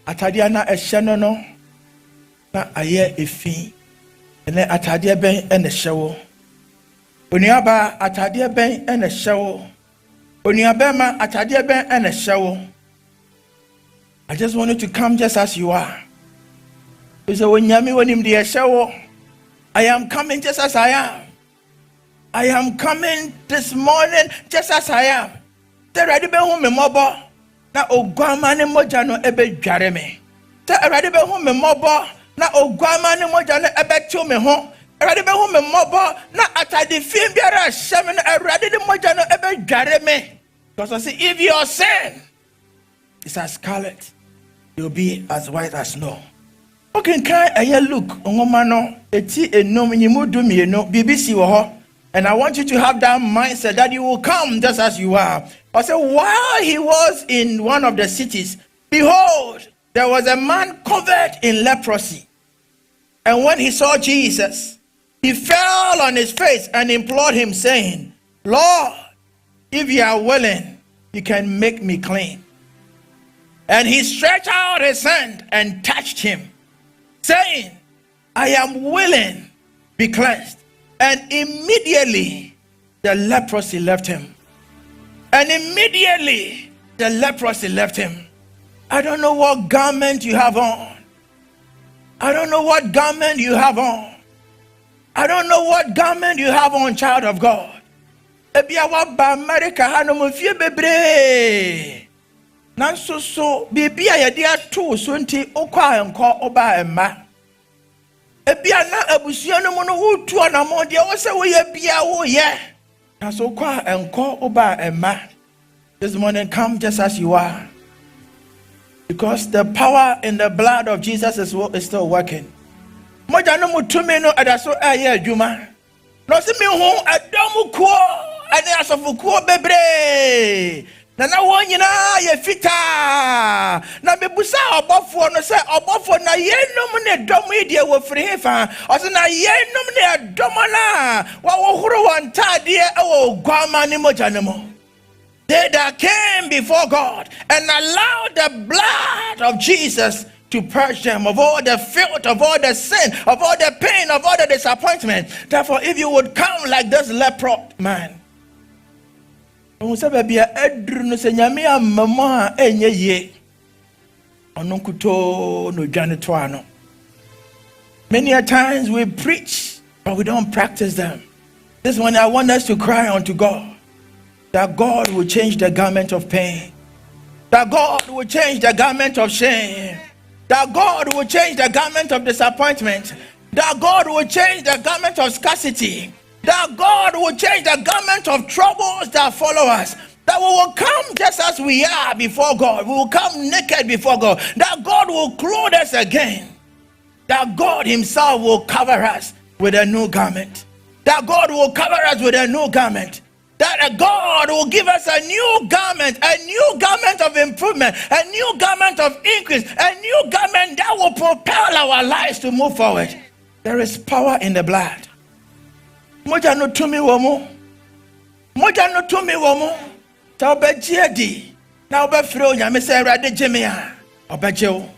Atadiana eshenono na aye efi. Ene atade ben ene hyewo. Onuaba atade ben ene hyewo. Onuaba ma atade ben ene hyewo. I just wanted to come just as you are. You say when yami wonim de hyewo. I am coming just as I am. I am coming this morning just as I am. Te ready be hu me mobo na ogwama ne moja no ebe dware me. Te ready be hu me mobo na ogwama ne moja no ebetu me ho. Erade be hu me mobo na atade fie biara hyem no erade ne moja no ebe dware me. Because I say if your sin is as scarlet, you'll be as white as snow. Okay, can I look ngoma no eti enum nyimudu mienu BBC wo ho. And I want you to have that mindset that you will come just as you are. I say while he was in one of the cities, behold, there was a man covered in leprosy. And when he saw Jesus, he fell on his face and implored him, saying, Lord, if you are willing, you can make me clean. And he stretched out his hand and touched him, saying, I am willing, be cleansed. And immediately the leprosy left him. And immediately the leprosy left him. I don't know what garment you have on. I don't know what garment you have on. I don't know what garment you have on, child of God. Ebia wa ba America hanom fie bebre. Nanso so bibia ye de ato so nti okwa enko oba emma. Ebia na abusua no mu no wutu anamo de wo se wo ye bia wo ye. Nanso okwa enko oba emma. This morning come just as you are. Because the power in the blood of Jesus is still working. Moja no mutumi no adaso aye adwuma. No se mi hu adomu ko ane asofu ko bebre. Na wo nyina ye fita. Na bebusa obofo no se obofo na yenum ne dom ide wo firi hefa. O se na yenum ne dom na wa wo huru wantade e wo gwama ni moja ne mo. They that came before God and allowed the blood of Jesus to purge them of all the filth, of all the sin, of all the pain, of all the disappointment. Therefore, if you would come like this leper man, Onunkuto no janitoano. Many a times we preach, but we don't practice them. This one, I want us to cry unto God, that God will change the garment of pain, that God will change the garment of shame, that God will change the garment of disappointment, that God will change the garment of scarcity, that God will change the garment of troubles that follow us, that we will come just as we are before God, we will come naked before God, that God will clothe us again, that God himself will cover us with a new garment, that God will cover us with a new garment, that God will give us a new garment of improvement, a new garment of increase, a new garment that will propel our lives to move forward. There is power in the blood. Moja no tumi womo. Moja no tumi womo. Ta obejie di. Na obefre onyame se Awurade gye a. Obejie wo.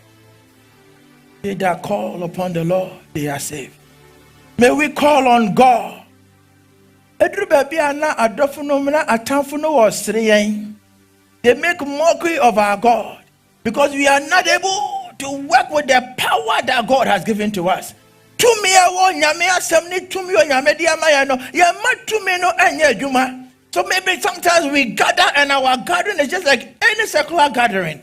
They that call upon the Lord, they are saved. May we call on God. Edru baby ana adofo no mna atamfo no was yen. They make mockery of our God because we are not able to work with the power that God has given to us. Tumi awo nyame asem ni tumi o nyame dia maya no ye ma tumi no anya adwuma. So maybe sometimes we gather and our gathering is just like any secular gathering,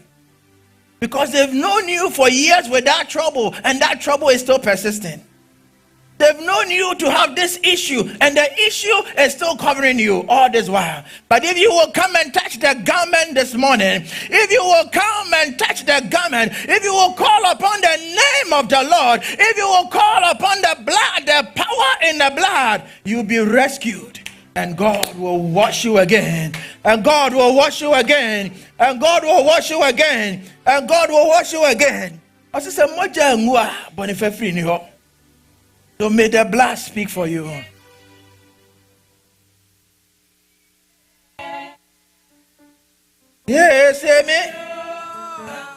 because they've known you for years without trouble, and that trouble is still persisting. They've known you to have this issue, and the issue is still covering you all this while. But if you will come and touch the garment this morning, if you will come and touch the garment, if you will call upon the name of the Lord, if you will call upon the blood, the power in the blood, you'll be rescued. And God will wash you again. And God will wash you again. And God will wash you again. And God will wash you again. So may the blood speak for you. Yes, me.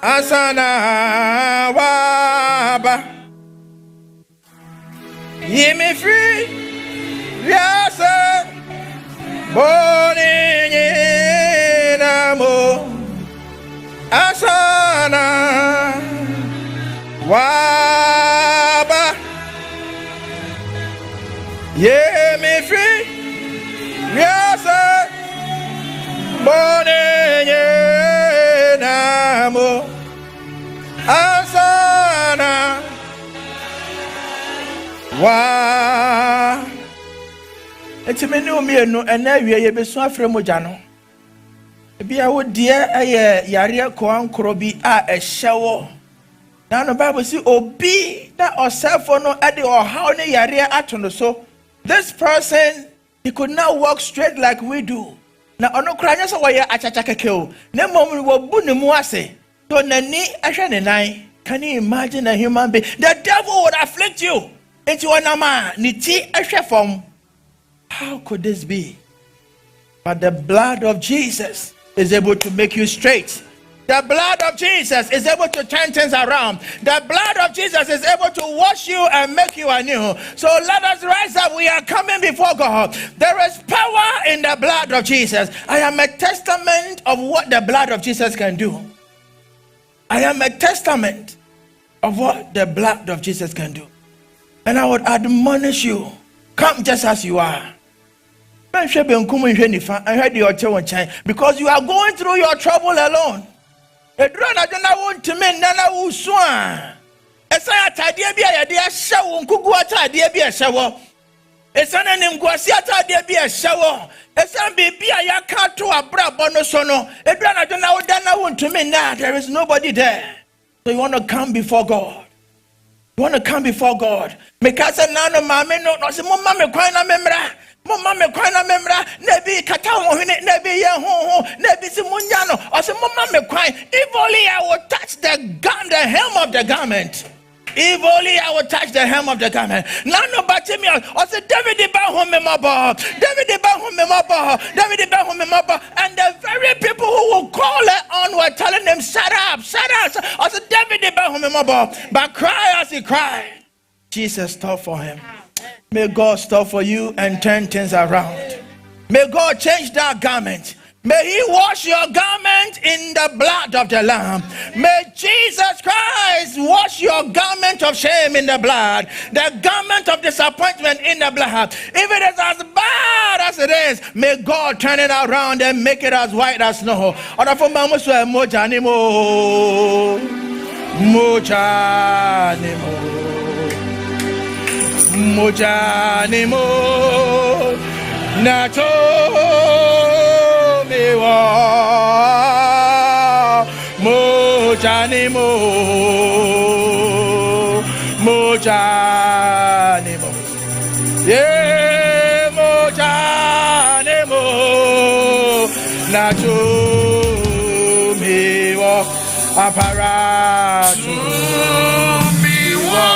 Asana waba. Ye me free. Yes, sir. Born in amo. Asana waba. Yeah, me free. Yes, sir. Born in amo. Asana wa. Enti me no me no ena wie ye besu afre moja no. Bia wo de aye yare ko ankoro bi a ehyewo. Na no Bible say obi na osefo no ade ohaw ne yare ato no so. This person, he could not walk straight like we do. Na ono kranya so wo ye achacha kekeo. Na mom wo bu ne mu ase. So nani ehwe ne nan. Can you imagine a human being? The devil would afflict you. Into anama ni ti ehwe fom. How could this be? But the blood of Jesus is able to make you straight. The blood of Jesus is able to turn things around. The blood of Jesus is able to wash you and make you anew. So let us rise up. We are coming before God. There is power in the blood of Jesus. I am a testament of what the blood of Jesus can do. I am a testament of what the blood of Jesus can do. And I would admonish you, come just as you are. Because you are going through your trouble alone. Edrona dona won timi nana wusu a esa atade bia ye de ahye wo nkugu atade bia ehye wo esa na nimguase atade bia ehye wo esa bibia ya ka to abrabo no so no edrona dona wo dana won timi na. There is nobody there. So you want to come before God. You want to come before God. Because nano mame no se mo mame kwan na memra. Mama me kwana memra nebi kata wo hene nebi ye ho nebi si munyano o se mama me kwan. If only I would touch the hem of the garment. If only I would touch the hem of the garment. Nano batemi o se David ba ho me mabo. David ba ho me mabo. David ba ho me mabo. And the very people who will call it on were telling him, shut up, shut up. O se David ba ho me mabo. But cry as he cried, Jesus stopped for him. May God stop for you and turn things around. May God change that garment. May he wash your garment in the blood of the Lamb. May Jesus Christ wash your garment of shame in the blood, the garment of disappointment in the blood. If it is as bad as it is, may God turn it around and make it as white as snow. Mojanimo Nato Mewa Mojanimo Yeah Mojanimo Nato Mewa Aparatu Mewa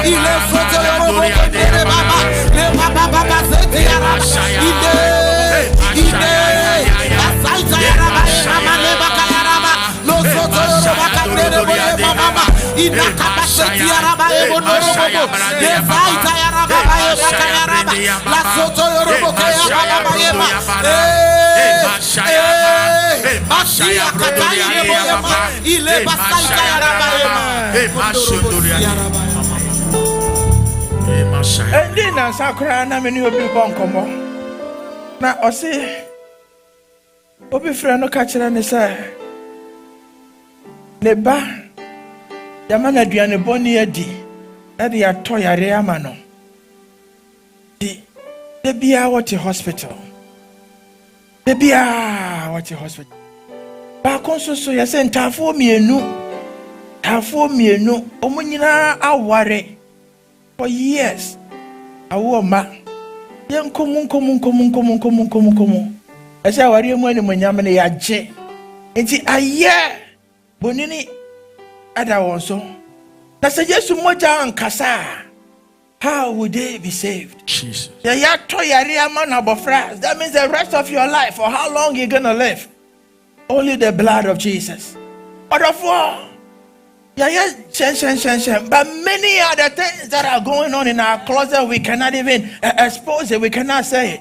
ile soto yorobo kondere baba le baba baba seti yaraba ide asaita yaraba mama le baka yaraba lo soto yorobo kandere boye mama ina kaba seti yaraba ebo norobo le saita yaraba baye baka yaraba la soto yorobo kaya baba yema Masia kataya boyema ile basaita yaraba yema Endi na sakura na meni obi bonkomo. Na osi obi frɛ no ka kyerɛ ne sɛ ne ba yama na aduane bɔne adi na de atɔ yare ama no. Di de bia wɔte hospital. De bia wɔte hospital. Ba konso so yɛ sɛ ntafo mienu ɔmo nyinaa aware for years. Awo ma yen komu ese awari mu ani monyam ne yaje enti aye bonini ada wonso na se Yesu moja ankasa how would they be saved? Jesus. Ya to yare ama na bofra. That means the rest of your life, for how long you're gonna live? Only the blood of Jesus. But of all but many other things that are going on in our closet, we cannot even expose it, we cannot say it.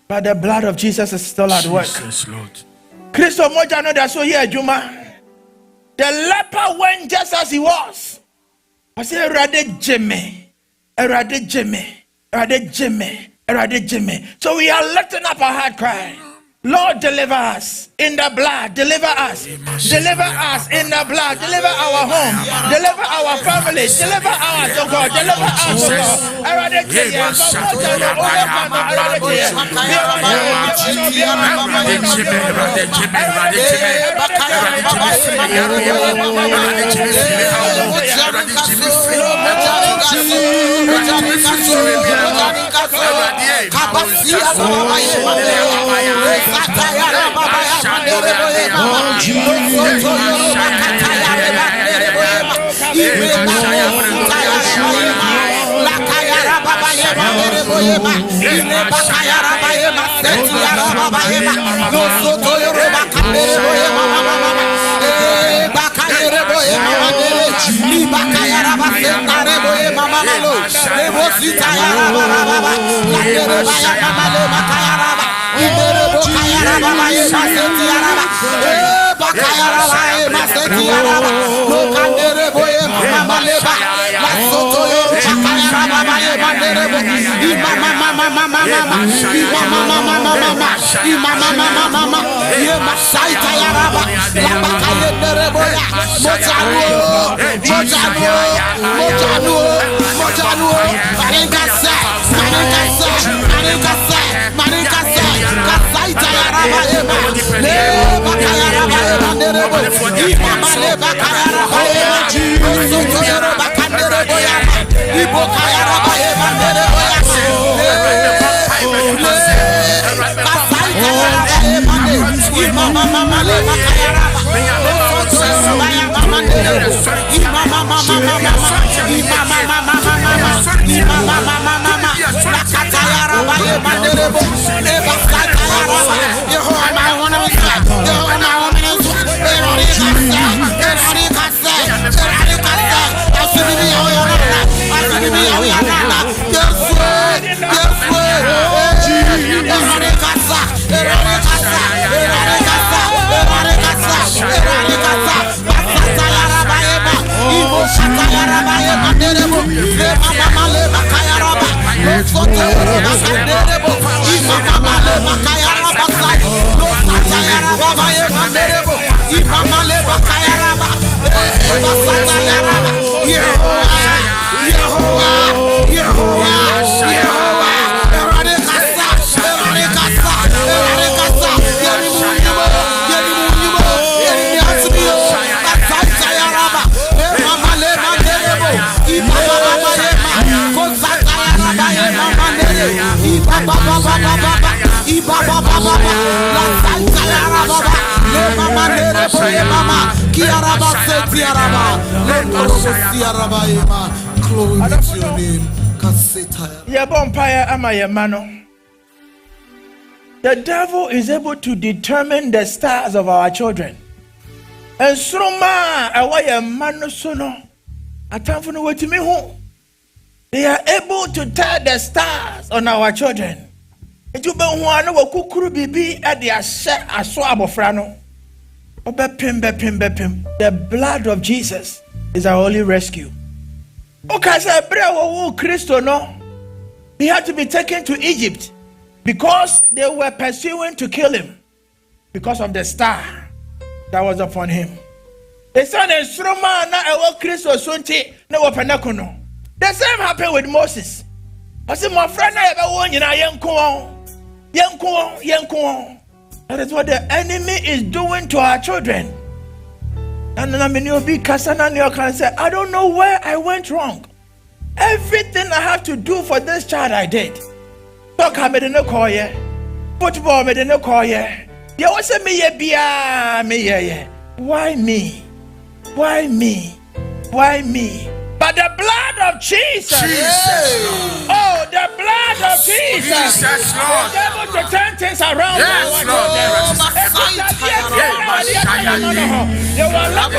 But the blood of Jesus is still at work. Jesus, Lord. Christo Mojano, that's so here, Juma. The leper went just as he was. I said, Erade Jimmy. So we are lifting up our heart cry. Lord, deliver us in the blood. Deliver us. Deliver us in the blood. Deliver our home. Deliver our families. Deliver us, oh God. Deliver us, oh Glory be to your name. Yeah, Bompire, am I a man? The devil is able to determine the stars of our children. And so, ma, I want a man so no. I time for no way to me home. They are able to tell the stars on our children. It will be one of a kukuru bibi at the asset aswabofrano. The blood of Jesus is our only rescue. Okay, so brother, Christo no. He had to be taken to Egypt because they were pursuing to kill him because of the star that was upon him. The son is Roma na ewo Christo sunti na wapenakuno. The same happened with Moses. I said, my friend, I ever won in a young. That is what the enemy is doing to our children. And then I mean, you'll be Kasana and say, I don't know where I went wrong. Everything I have to do for this child, I did. Talk, I made no call, yeah. Football made no call, yeah. There was a me, yeah. Why me? Why me? Why me? But the blood of Jesus. Oh, the blood of Jesus. Jesus, Lord. Is able to turn things around. Yes, Lord. You will love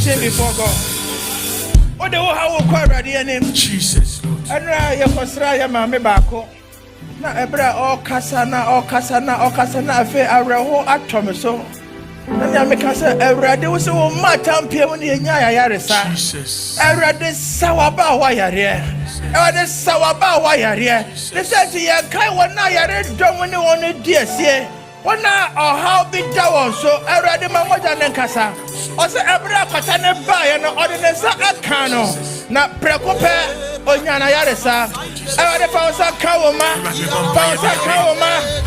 petition before God. What the how will call ready name? Jesus, Lord. And I Kosra Yamame Bako. Na Ebra all Casana, Fe Araho at Tomaso. And Yamekasa, Ebra, there was a matam peony and Yaresa. Jesus. Ebra, this Sawaba Wire. This Sawaba Wire. They said to you, Kaiwana, I don't want to own it, dear. One or how big down so already Mamoja Nankasa. Also, Abra Katana Bay and ordinance at Kano. Not Precope or Yana Yaresa. I had a Pausa Kawama, Pausa Kawama,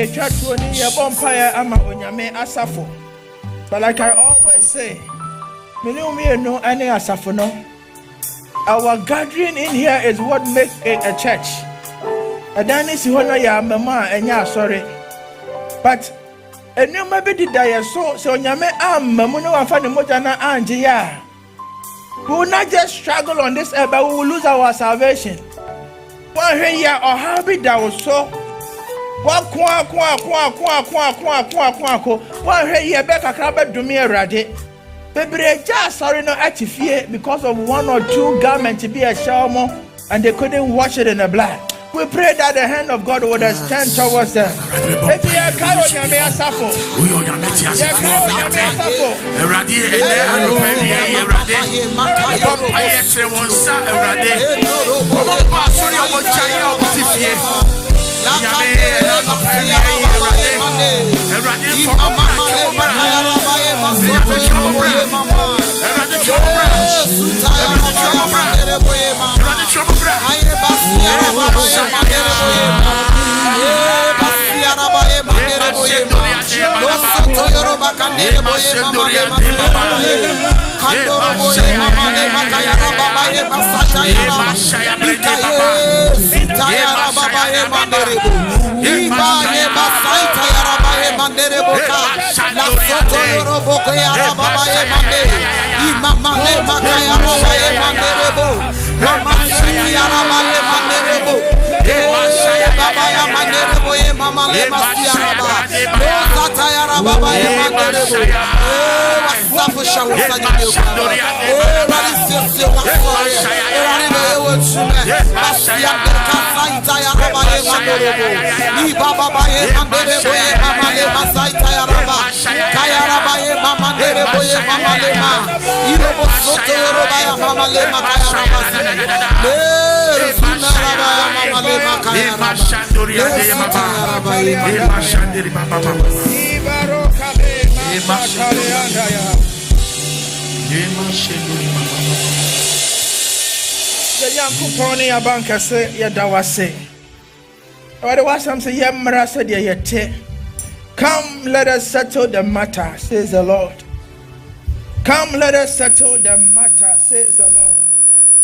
a church when you bumpire ama onyame asafo. But like I always say, me no any asafo no. Our gathering in here is what makes it a church. And then is when ya mama and ya sorry. But and you maybe did die so onyame mamuno afani moja na anje ya. We will not just struggle on this earth, but we will lose our salvation. One here or habit that was so. One here back a crab to me already. Baby, just sorry no fear because of one or two garments to be a shower and they couldn't wash it in the blood. We pray that the hand of God would extend towards them. If you are carrying your mere suffer, you are carrying your mere suffer. Yankuponi abanka se yadawase. Wade wasam se yemra se de yete. Come, let us settle the matter, says the Lord. Come, let us settle the matter, says the Lord.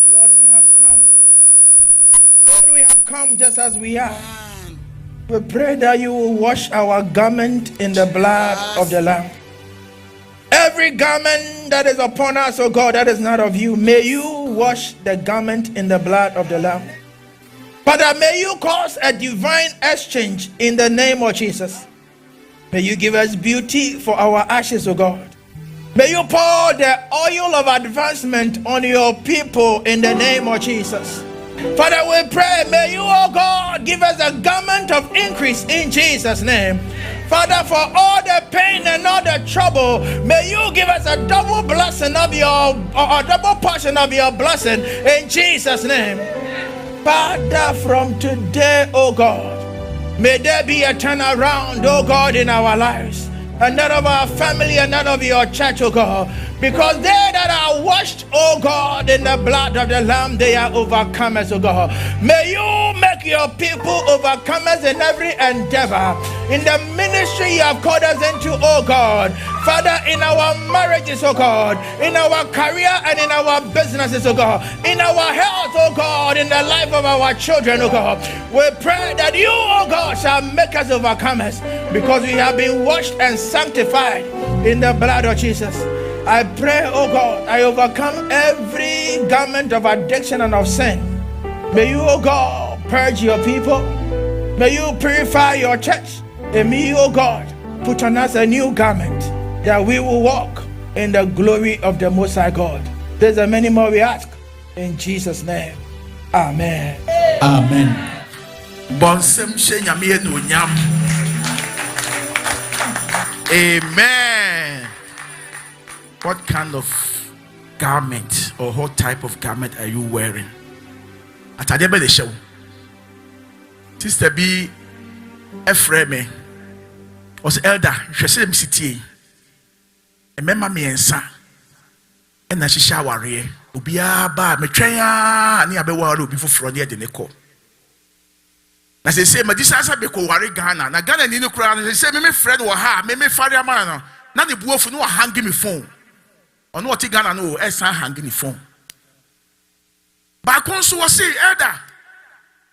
Lord, we have come. Lord, we have come just as we are. We pray that you will wash our garment in the blood of the Lamb. Every garment that is upon us, oh God, that is not of you, may you wash the garment in the blood of the Lamb. Father, may you cause a divine exchange in the name of Jesus. May you give us beauty for our ashes, oh God. May you pour the oil of advancement on your people in the name of Jesus. Father, we pray, may you, oh God, give us a garment of increase in Jesus' name. Father, for all the pain and all the trouble, may you give us a double blessing of your, or a double portion of your blessing in Jesus' name. Father, from today, oh God, may there be a turnaround, oh God, in our lives, and that of our family and that of your church, oh God. Because they that are washed, oh God, in the blood of the Lamb, they are overcomers, oh God. May you make your people overcomers in every endeavor, in the ministry you have called us into, oh God. Father, in our marriages, oh God, in our career and in our businesses, oh God, in our health, oh God, in the life of our children, oh God. We pray that you, oh God, shall make us overcomers, because we have been washed and sanctified in the blood of Jesus. I pray, oh God, I overcome every garment of addiction and of sin. May you, oh God, purge your people. May you purify your church. And may you, oh God, put on us a new garment, that we will walk in the glory of the Most High God. There's a many more we ask. In Jesus' name. Amen. Amen. Amen. What kind of garment or what type of garment are you wearing? Atadebe de show. Sister B Efreme was elder. She said city. Remember me ensa. And na shisha warrior. Ubia ba me twenya ani abewa obi foforo de ne ko. Na say ma disasa be ko ware Ghana. Na Ghana ni no kura na say me friend wo ha, me fare ama no. Na the buofu no hang me phone. Ono oti Ghana no esan hang me phone. Ba kon so wo say elder.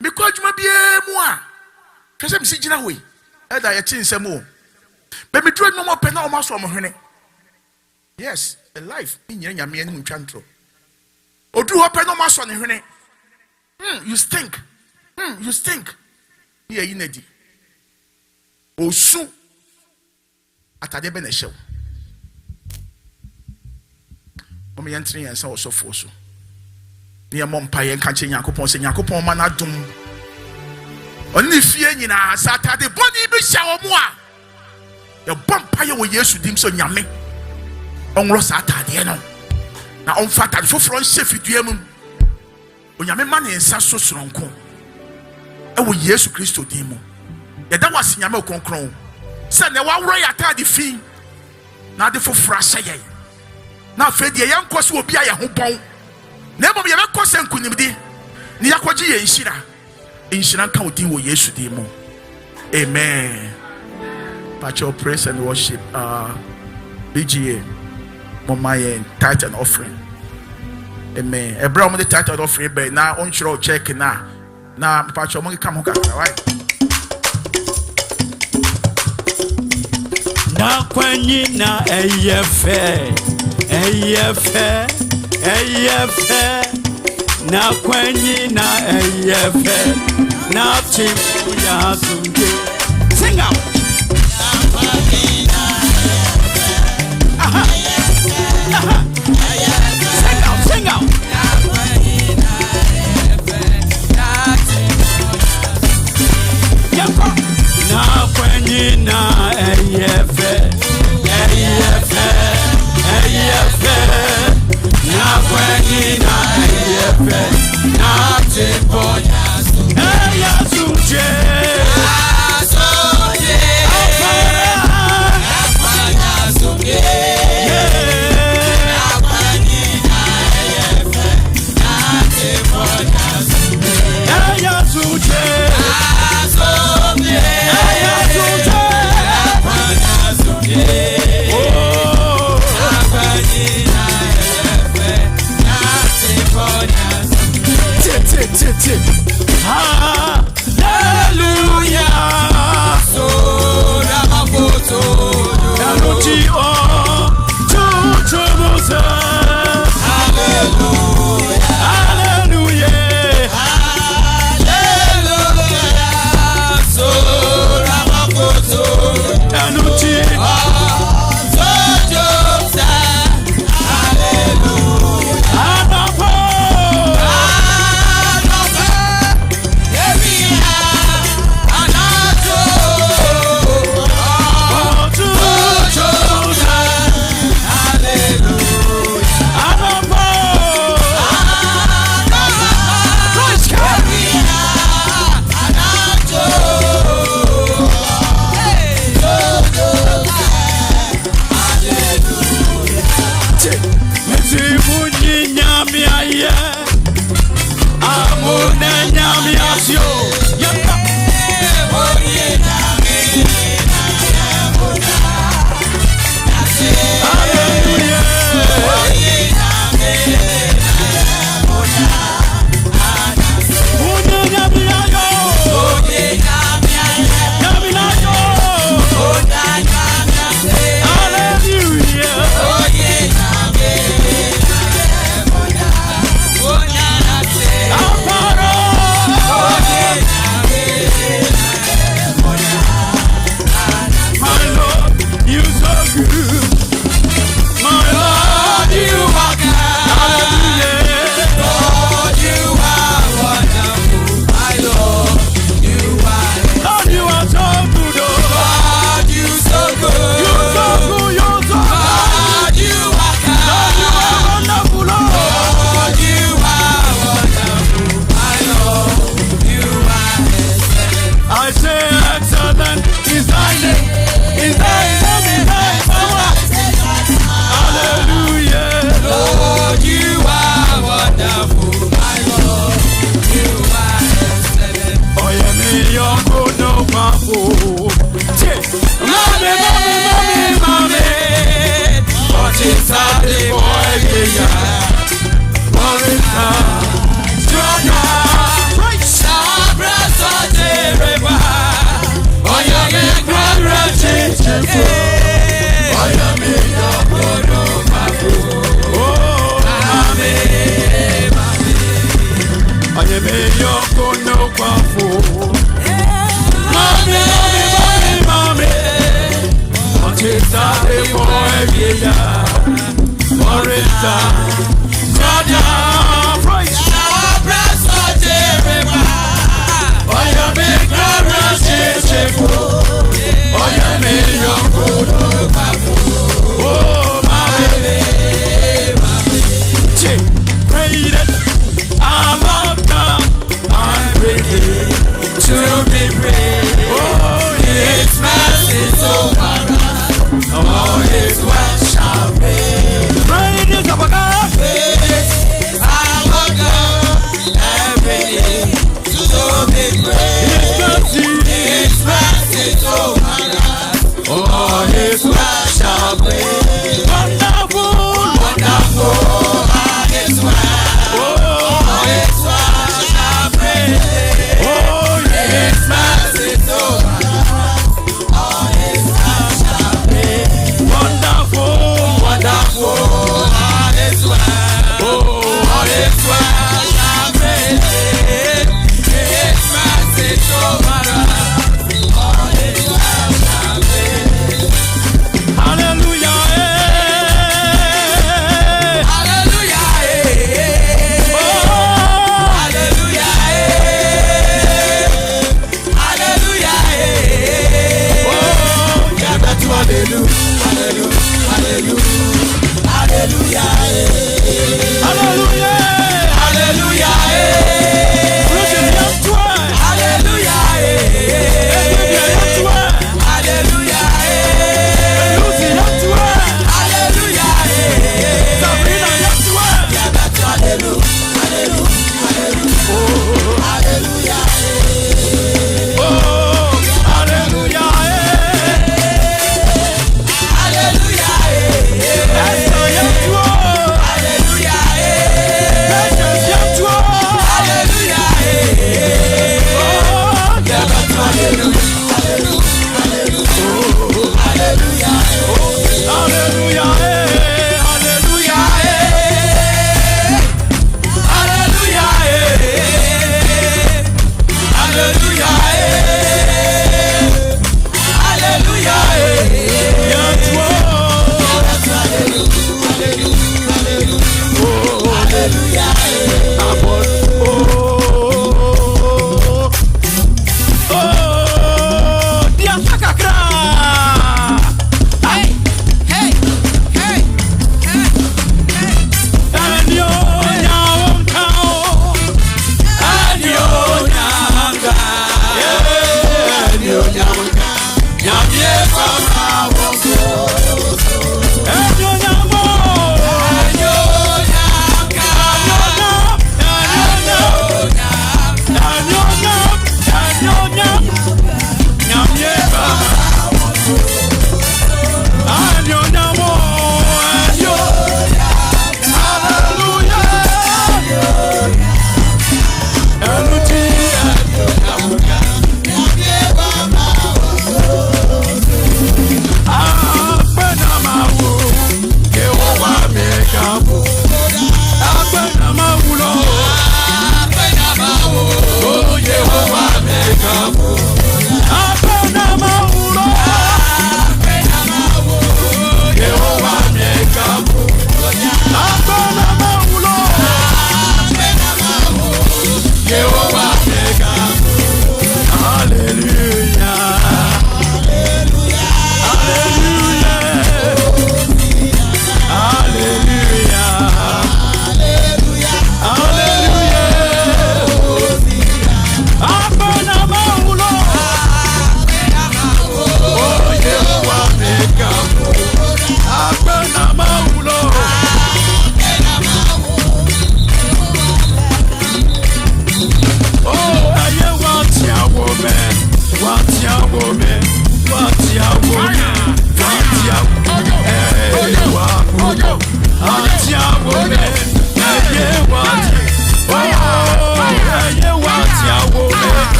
Me ko adwuma bia mu a. Kase me si gina hoi. Elder ye chinsem o. Be me dro no mo pe na o maso mo hwene. Yes, a life in nyame ani ntwantro. Odu ho pe no maso ne hwene. You stink. You stink. Here you need. Osu atade be na hyew. O me yantre yansa wo sofo so. Ne mo mpa ye nka che Yakobon se Yakobon ma na dum. Oni fie nyina satade boni bi hye wo mu a. Ye bompa ye wo Yesu dim so nyame. Onro satade no. Na on fata foforo nhye fidua mu. Onyame ma ne nsa so soronko. Ewo Yesu Kristo dim mu. Ye da wase nyame okonkron. Se ne wa woro ya tade fi. Na de foforo ahye ye. Na afedi ye yankose obi a ye ho bon. Na bom ye be kose nkunimdi. Ni yakoji ye nhira. Nhira nka odin wo Yesu dim mu. Amen. Pacho praise and worship BGA Mama tithe and offering. Amen. Ebra mo the tithe and offering be na on chiro check na pacho mo come kakra right. Na kwanyi na eyefe na kwanyi na eyefe na chifu ya sunge. Sing out. Sing out. Na kwenye na eyefe na kwenye na eyefe na tempo ya sunje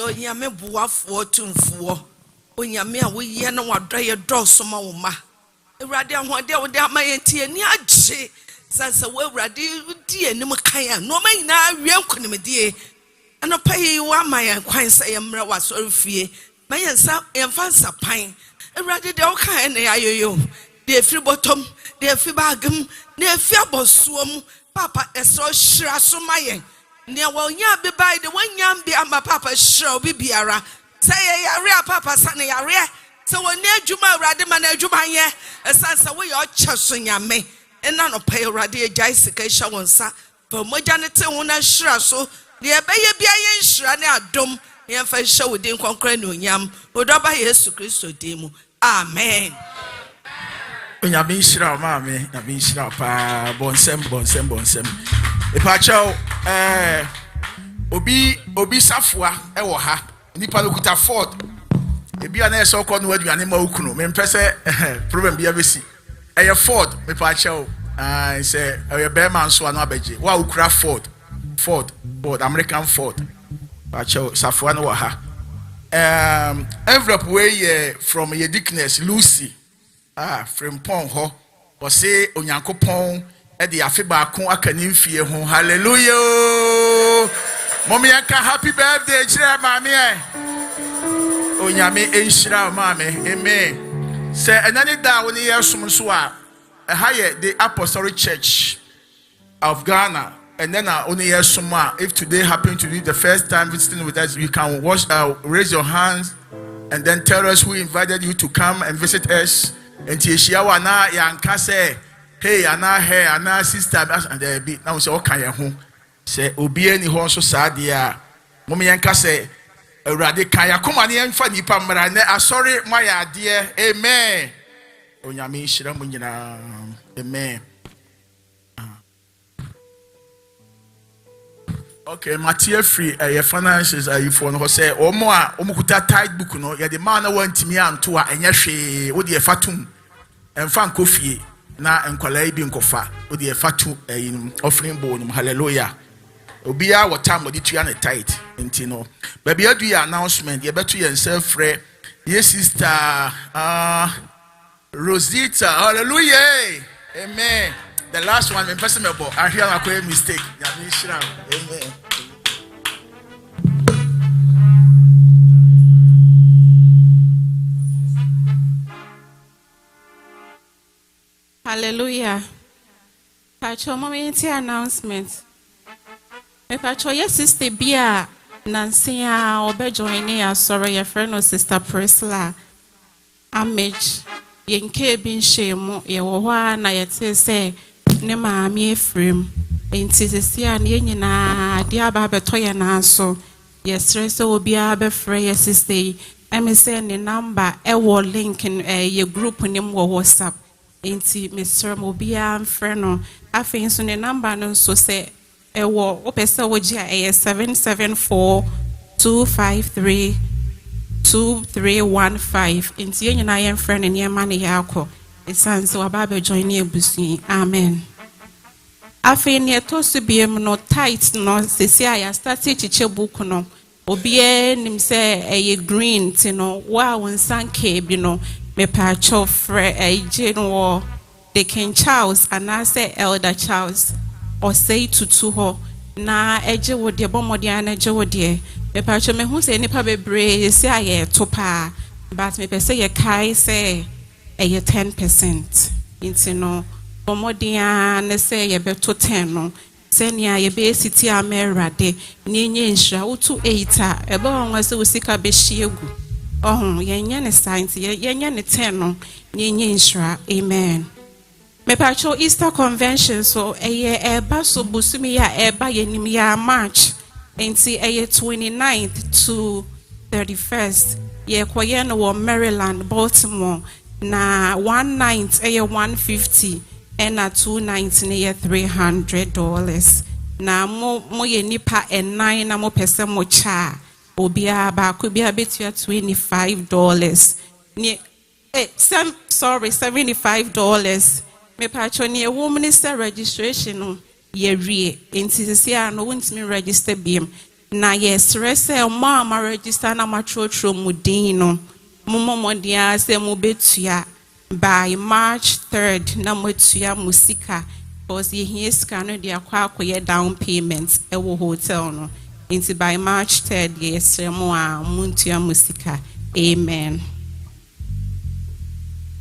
Onyame buafo tumfuo onyame a woyɛ na wadɔyɛ dɔso ma wo ma Awurade ahode wo de ama yɛntie ni agye sansa wo Awurade di anim kan a no ma nyina wie nkonimdie anopa yi wa ma yɛn kwan sɛ yɛmra wasɔre fie ma yɛnsa yɛmfa nsa pan Awurade de wo kan na ayoyo de efiri bottom de efi bagam de efi abosuom papa ɛsɔ hyira so ma yɛn ne wonya bebai de wonya mbi ama papa hyira obi biara sɛ yare papa sane yare sɛ woni adwuma Awurade ma na adwuma yɛ esansa wo yɛ ɔkyɛ so nyame ɛna no pɛ Awurade agyae sika hyɛ wɔn nsa fa mogya ne te ho na hyira so de ɛbɛyɛ bia yɛ hyira ne adom ne yɛmfa hyɛ wo din konkrɛ ne onyam odɔba Yesu Kristo din mu amen. Onyame hyira ma me na me hyira pa bonsem Ipachao obi safua ewo ha nipa no kuta Ford ebi ana eso ko no aduane ma okunu me mpese problem bia besi eye Ford Ipachao say eye be man so anu abeje wa okura Ford American Ford Ipachao safua no wa ha envelope we from your dickness Lucy from pon ho o say onyankopon e de afi ba kon akani mfie ho hallelujah mommy yanka happy birthday chira mami onyame enhira mami amen say enani da woni yesum so a haye the Apostolic Church of Ghana and then only yesum a if today happen to be the first time visiting with us you can raise your hands and then tell us who invited you to come and visit us. And Tieshiawa na yanka say, hey, ana sister, and there be now say, okay, home. Say, Obi any horse so sad, yeah. Mommy yanka say, a radicaya, come on, and funny pamara, sorry, my dear, amen. Onyami Shiramunina, amen. Okay, Mattia free your finances for no say or more omukuta tight book no ya the man want me am to enya hwe wo de fatum emfa nkofie na enkwalai bi nkofa wo de fatu offering bowl no hallelujah obia what time wo de tua na tight enti no baby adu your announcement ye beto yourself free yes sister Rosita hallelujah amen. The last one, person I hear a mistake. Amen. Hallelujah. Pacho moment announcement. Me pacho yes sister Bia Nancy obe joining us sorry your friend or sister Priscilla. Amage yenke bin shemu ye wo na yete say ne maami efrem enti sisi a ne nyina de aba beto ye na so yesre so obi aba frɛ ye sister emi say ne number e wo link ye group nim wo WhatsApp enti Mr. obi am frɛ no afei so ne number no so say e wo opese wo gi a 774 253 2315 enti ye nyina ye frɛ ne ne ma ne yakɔ esanse wababa join ne ebusu amen. Afei ne to so biem no tight no sesi aya start chiche book no obie nim se eye green ti no wa wonsan ke bi no me pa cho frɛ eje no the King Charles anase Elder Charles or say tutu ho na eje wo de bomode na eje wo de me pa cho me hu se nipa bebre sesi aya to pa but me pese ye kai se eye 10% into no Omodia ne say ye beto 10 no senia ye be city amerade ni nye nhra utu 8 ebe onwa se usika be hiegu yenye ne science yenye ne 10 no ni nye nhra amen. Me pacho Easter convention so eye eba so busumi ya eba yenim ya March enti eye 29th to 31st ye kwaye no Maryland Baltimore na one night eye 150 and na 2 nights near $300 na mo ye nipa nine na mo pese mo cha obia ba ko bia betua $25 ni $75 me pacho ni wo minister registration no ye wie enti sisi no wontimi register biem na yes rese ma register na ma trotro mudin no mo dia se mo betua by March 3rd na motua musika because ye sika no dia kwa akoye down payments e wo hotel no into by March 3rd yes mo a muntua musika amen.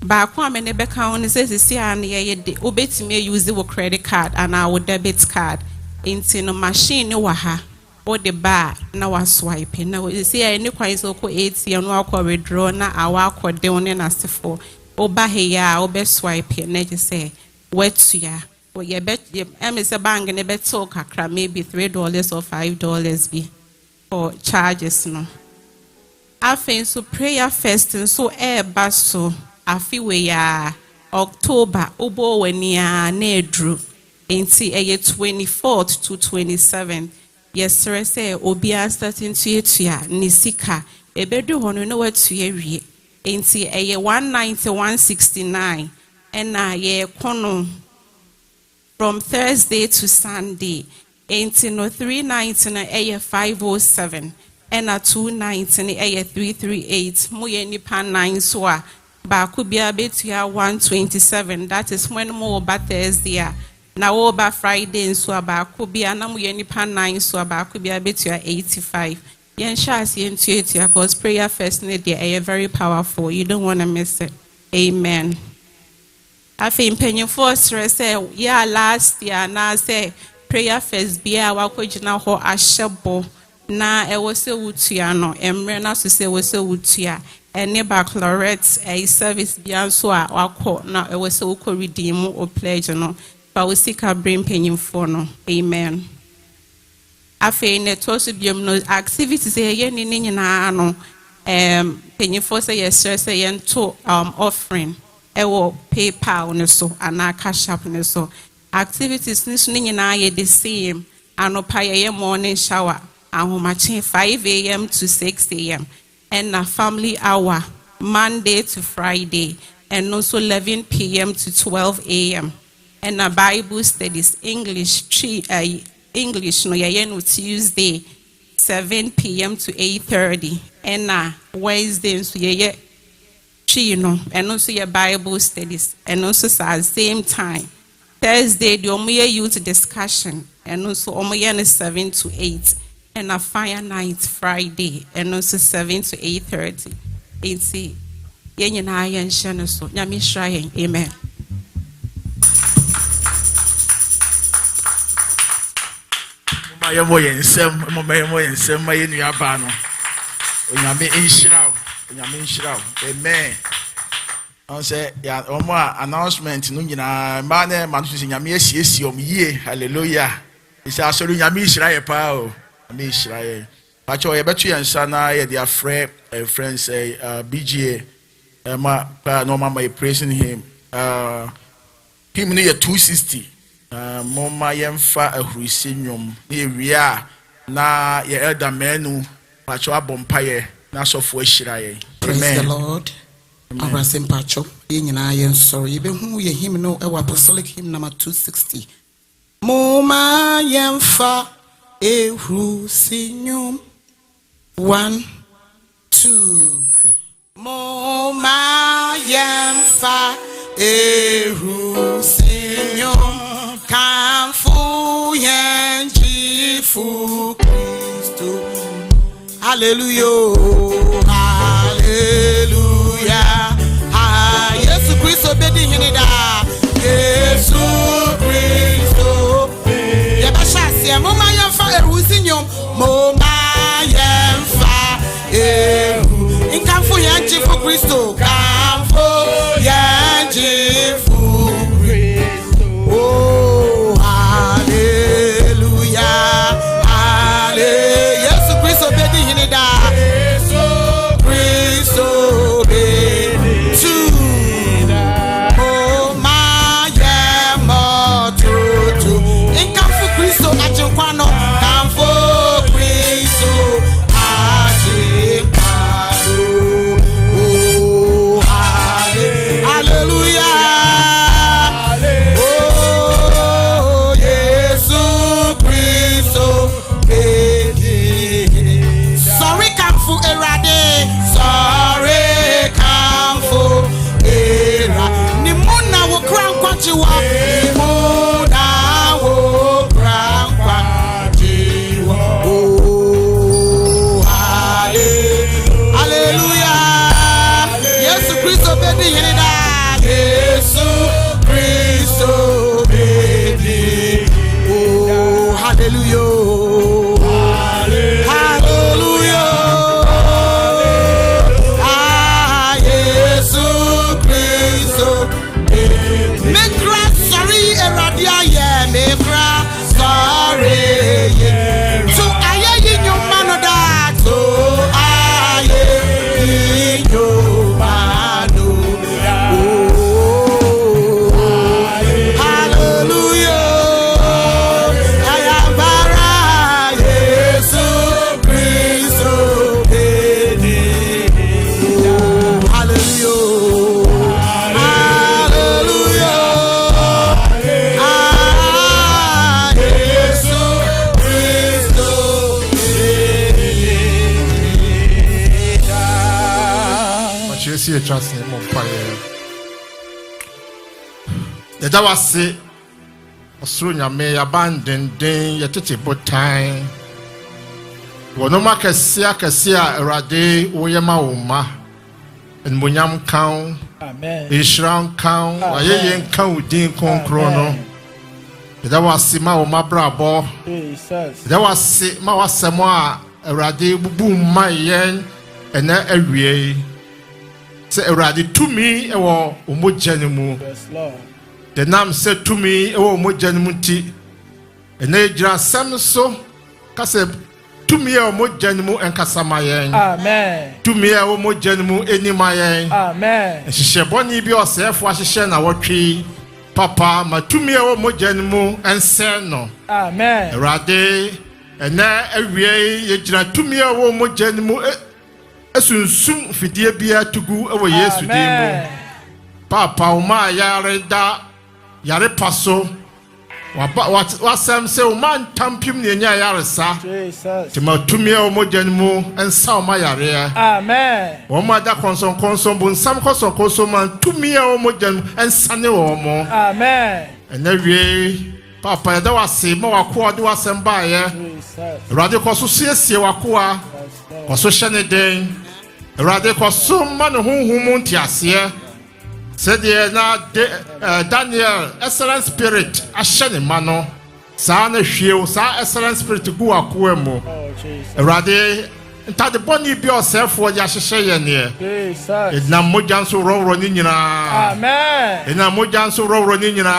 Ba kwa me ne beka on say sisi an ye de obetime use wo credit card and our debit card into no machine no wa ha o de ba na wa swipe na we say any kwan so ko ATM no akwa withdraw na awa akwa de on na sefo oba heya obe swipe na je say wetua o ye bet em say bank ne beto kakra maybe $3 or $5 be for charges no afen so prayer fest so eba so afi we ya October obo wania na edru enti eye 24th to 27th yes sir say obia starting to etua nisika ebedu hono no watua wie enti eye 190-169 and na ye kono from Thursday to Sunday enti no 390 na eye 507 and na 290 na eye 338 mo ye nipa 9 so a ba ku bia betua 127 that is when mo ba Thursday na wo ba Friday so ba ku bia na mo ye nipa 9 so ba ku bia betua 85 yen shas yen tuetua cause prayer first need there very powerful you don't want to miss it amen. I think penny for say yeah last year na say prayer first bia wa ko gina ho ahyebo na e wo se wutua no emre na so se wo se wutua ene baccalaureate a service bia so a wakọ na e wo se wo ko redeem o pledge no ba wo sika bring penny for no amen. Afe ne tosu biom no activities ye ni nyina no penny for say yes say yen to offering e wo PayPal ne so ana Cash App ne so activities ni nyina ye the same Anopa yeye morning shower. Ahomache 5 a.m. to 6 a.m. And a family hour Monday to Friday. And also 11 p.m. to 12 a.m. And a Bible studies English English no yeye no Tuesday 7 p.m. to 8:30. And Wednesday so yeye and also your Bible studies, and also at the same time. Thursday, the Omoye youth discussion, and also Omoye 7 to 8, and a fire night Friday, and also 7 to 8:30. And see, Yen I and Shannon so Yami Shrine, amen. My boy and some, my boy and some, my in your banner. Yami Inshraw. Amen. I say, yeah, announcement. No, man, Yami, yes, hallelujah. It's also Yami Shrai Pao. Yami Shrai. But you bet you and Sana, their friends, BGA, no, my praising him. Him near 260. Mama Yemfa a Husinium, near Ria, na your elder menu, but you are bompire. Praise the Lord. Our Simpacho, in I sorry, even who ye him know our apostolic hymn number 260. Moma yemfa ehusinium 1, 2. Moma yemfa ehusinium kamfu yenji fu Christo. Hallelujah, hallelujah. Ah, Yesu Christo bedi hinida. Yesu Christo. Yebasha siya moma yemfa erusinyom. Moma yemfa eru. Inkamfu yanji fu Christo. Kamfu yanji fu Christo. Oh, hallelujah, hallelujah. Trust him on fire. The Dawasi Osrunya may abandon den yetiti botan. Wonoma kesia erade oyema uma. En munyam kan. Amen. Ishran kan. Aye kan din konkro no. The Dawasi ma oma brabo. Jesus. The Dawasi ma wasemo a erade bubu ma yen ena awie. Say eradi to me ewo omojanimu. Yes, Lord. The name said to me ewo omojanimu ti. Ene jira sam so kase to me ewo omojanimu enkasama yen. Amen. To me ewo omojanimu enima yen. Amen. Ehye boni bi osefo ahye na wotwe Papa, matumi ewo mogya no mu ense no. Amen. Erade ena awie yegyina tumi ewo mogya no mu esunsum fidie bia tugu ewo Yesu din mu. Papa, uma yare da yare paso. Wasam se uma ntampim ne nya yare sa. Jesus. Tima tumi ewo mogya no mu ensa uma yare. Amen. Oma da konson bun sam konson man tumi ewo mogya no ensa ne wo mo. Amen. Ena wie Papa ya da wase ma wakoa de wasem ba ye. Erade koso siesie wakoa. Koso hyene den. Erade koso ma ne honhom ntiase. Said na Daniel excellent spirit ahyene ma no. Sa na hwiew sa excellent spirit gu wakoa mu. Erade ntade boni bi osefo ya hyehye ye ne. Jesus. Na mogya nso rowro ni nyina. Amen. Na mogya nso rowro ni nyina.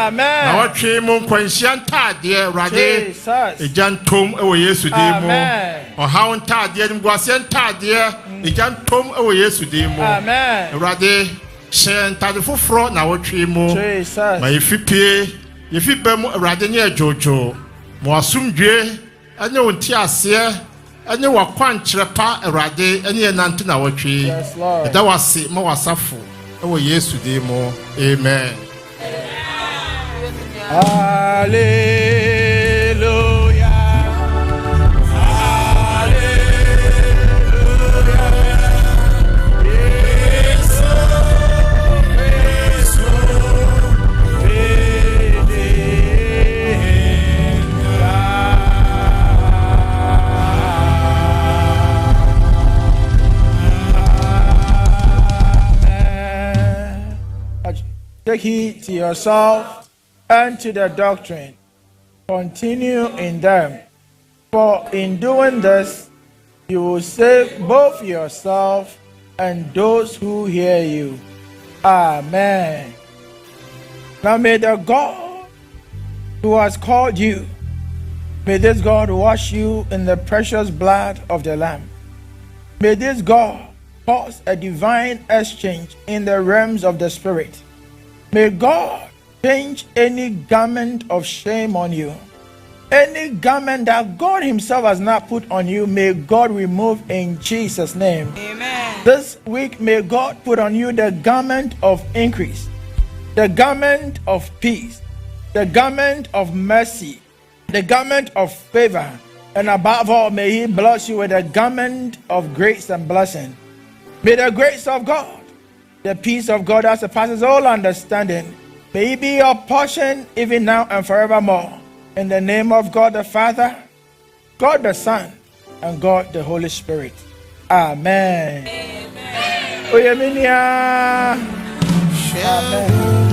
Amen. Na watwe mu nkwanhyia ntade Erade Jesus. ejantom ewo Yesu din mu. Amen. Ohaw ntade ni gwase ntade ejantom ewo Yesu din mu. Amen. Erade hye ntade foforo na watwe mu. Jesus. Ma yefi bam Erade ne ajojo. Mo asumdwe anya wonti ase anya wakwankyrepa Erade anya nantu na watwe. Yes, Lord. Da wase ma wasafo ewo Yesu din mu. Amen. Hallelujah. Take heed to yourself and to the doctrine. Continue in them. For in doing this, you will save both yourself and those who hear you. Amen. Now may the God who has called you, may this God wash you in the precious blood of the Lamb. May this God cause a divine exchange in the realms of the Spirit. May God change any garment of shame on you. Any garment that God Himself has not put on you, may God remove in Jesus' name. Amen. This week, may God put on you the garment of increase, the garment of peace, the garment of mercy, the garment of favor, and above all, may He bless you with a garment of grace and blessing. May the grace of God, the peace of God that surpasses all understanding, may it be your portion even now and forevermore. In the name of God the Father, God the Son, and God the Holy Spirit. Amen. Amen. Amen.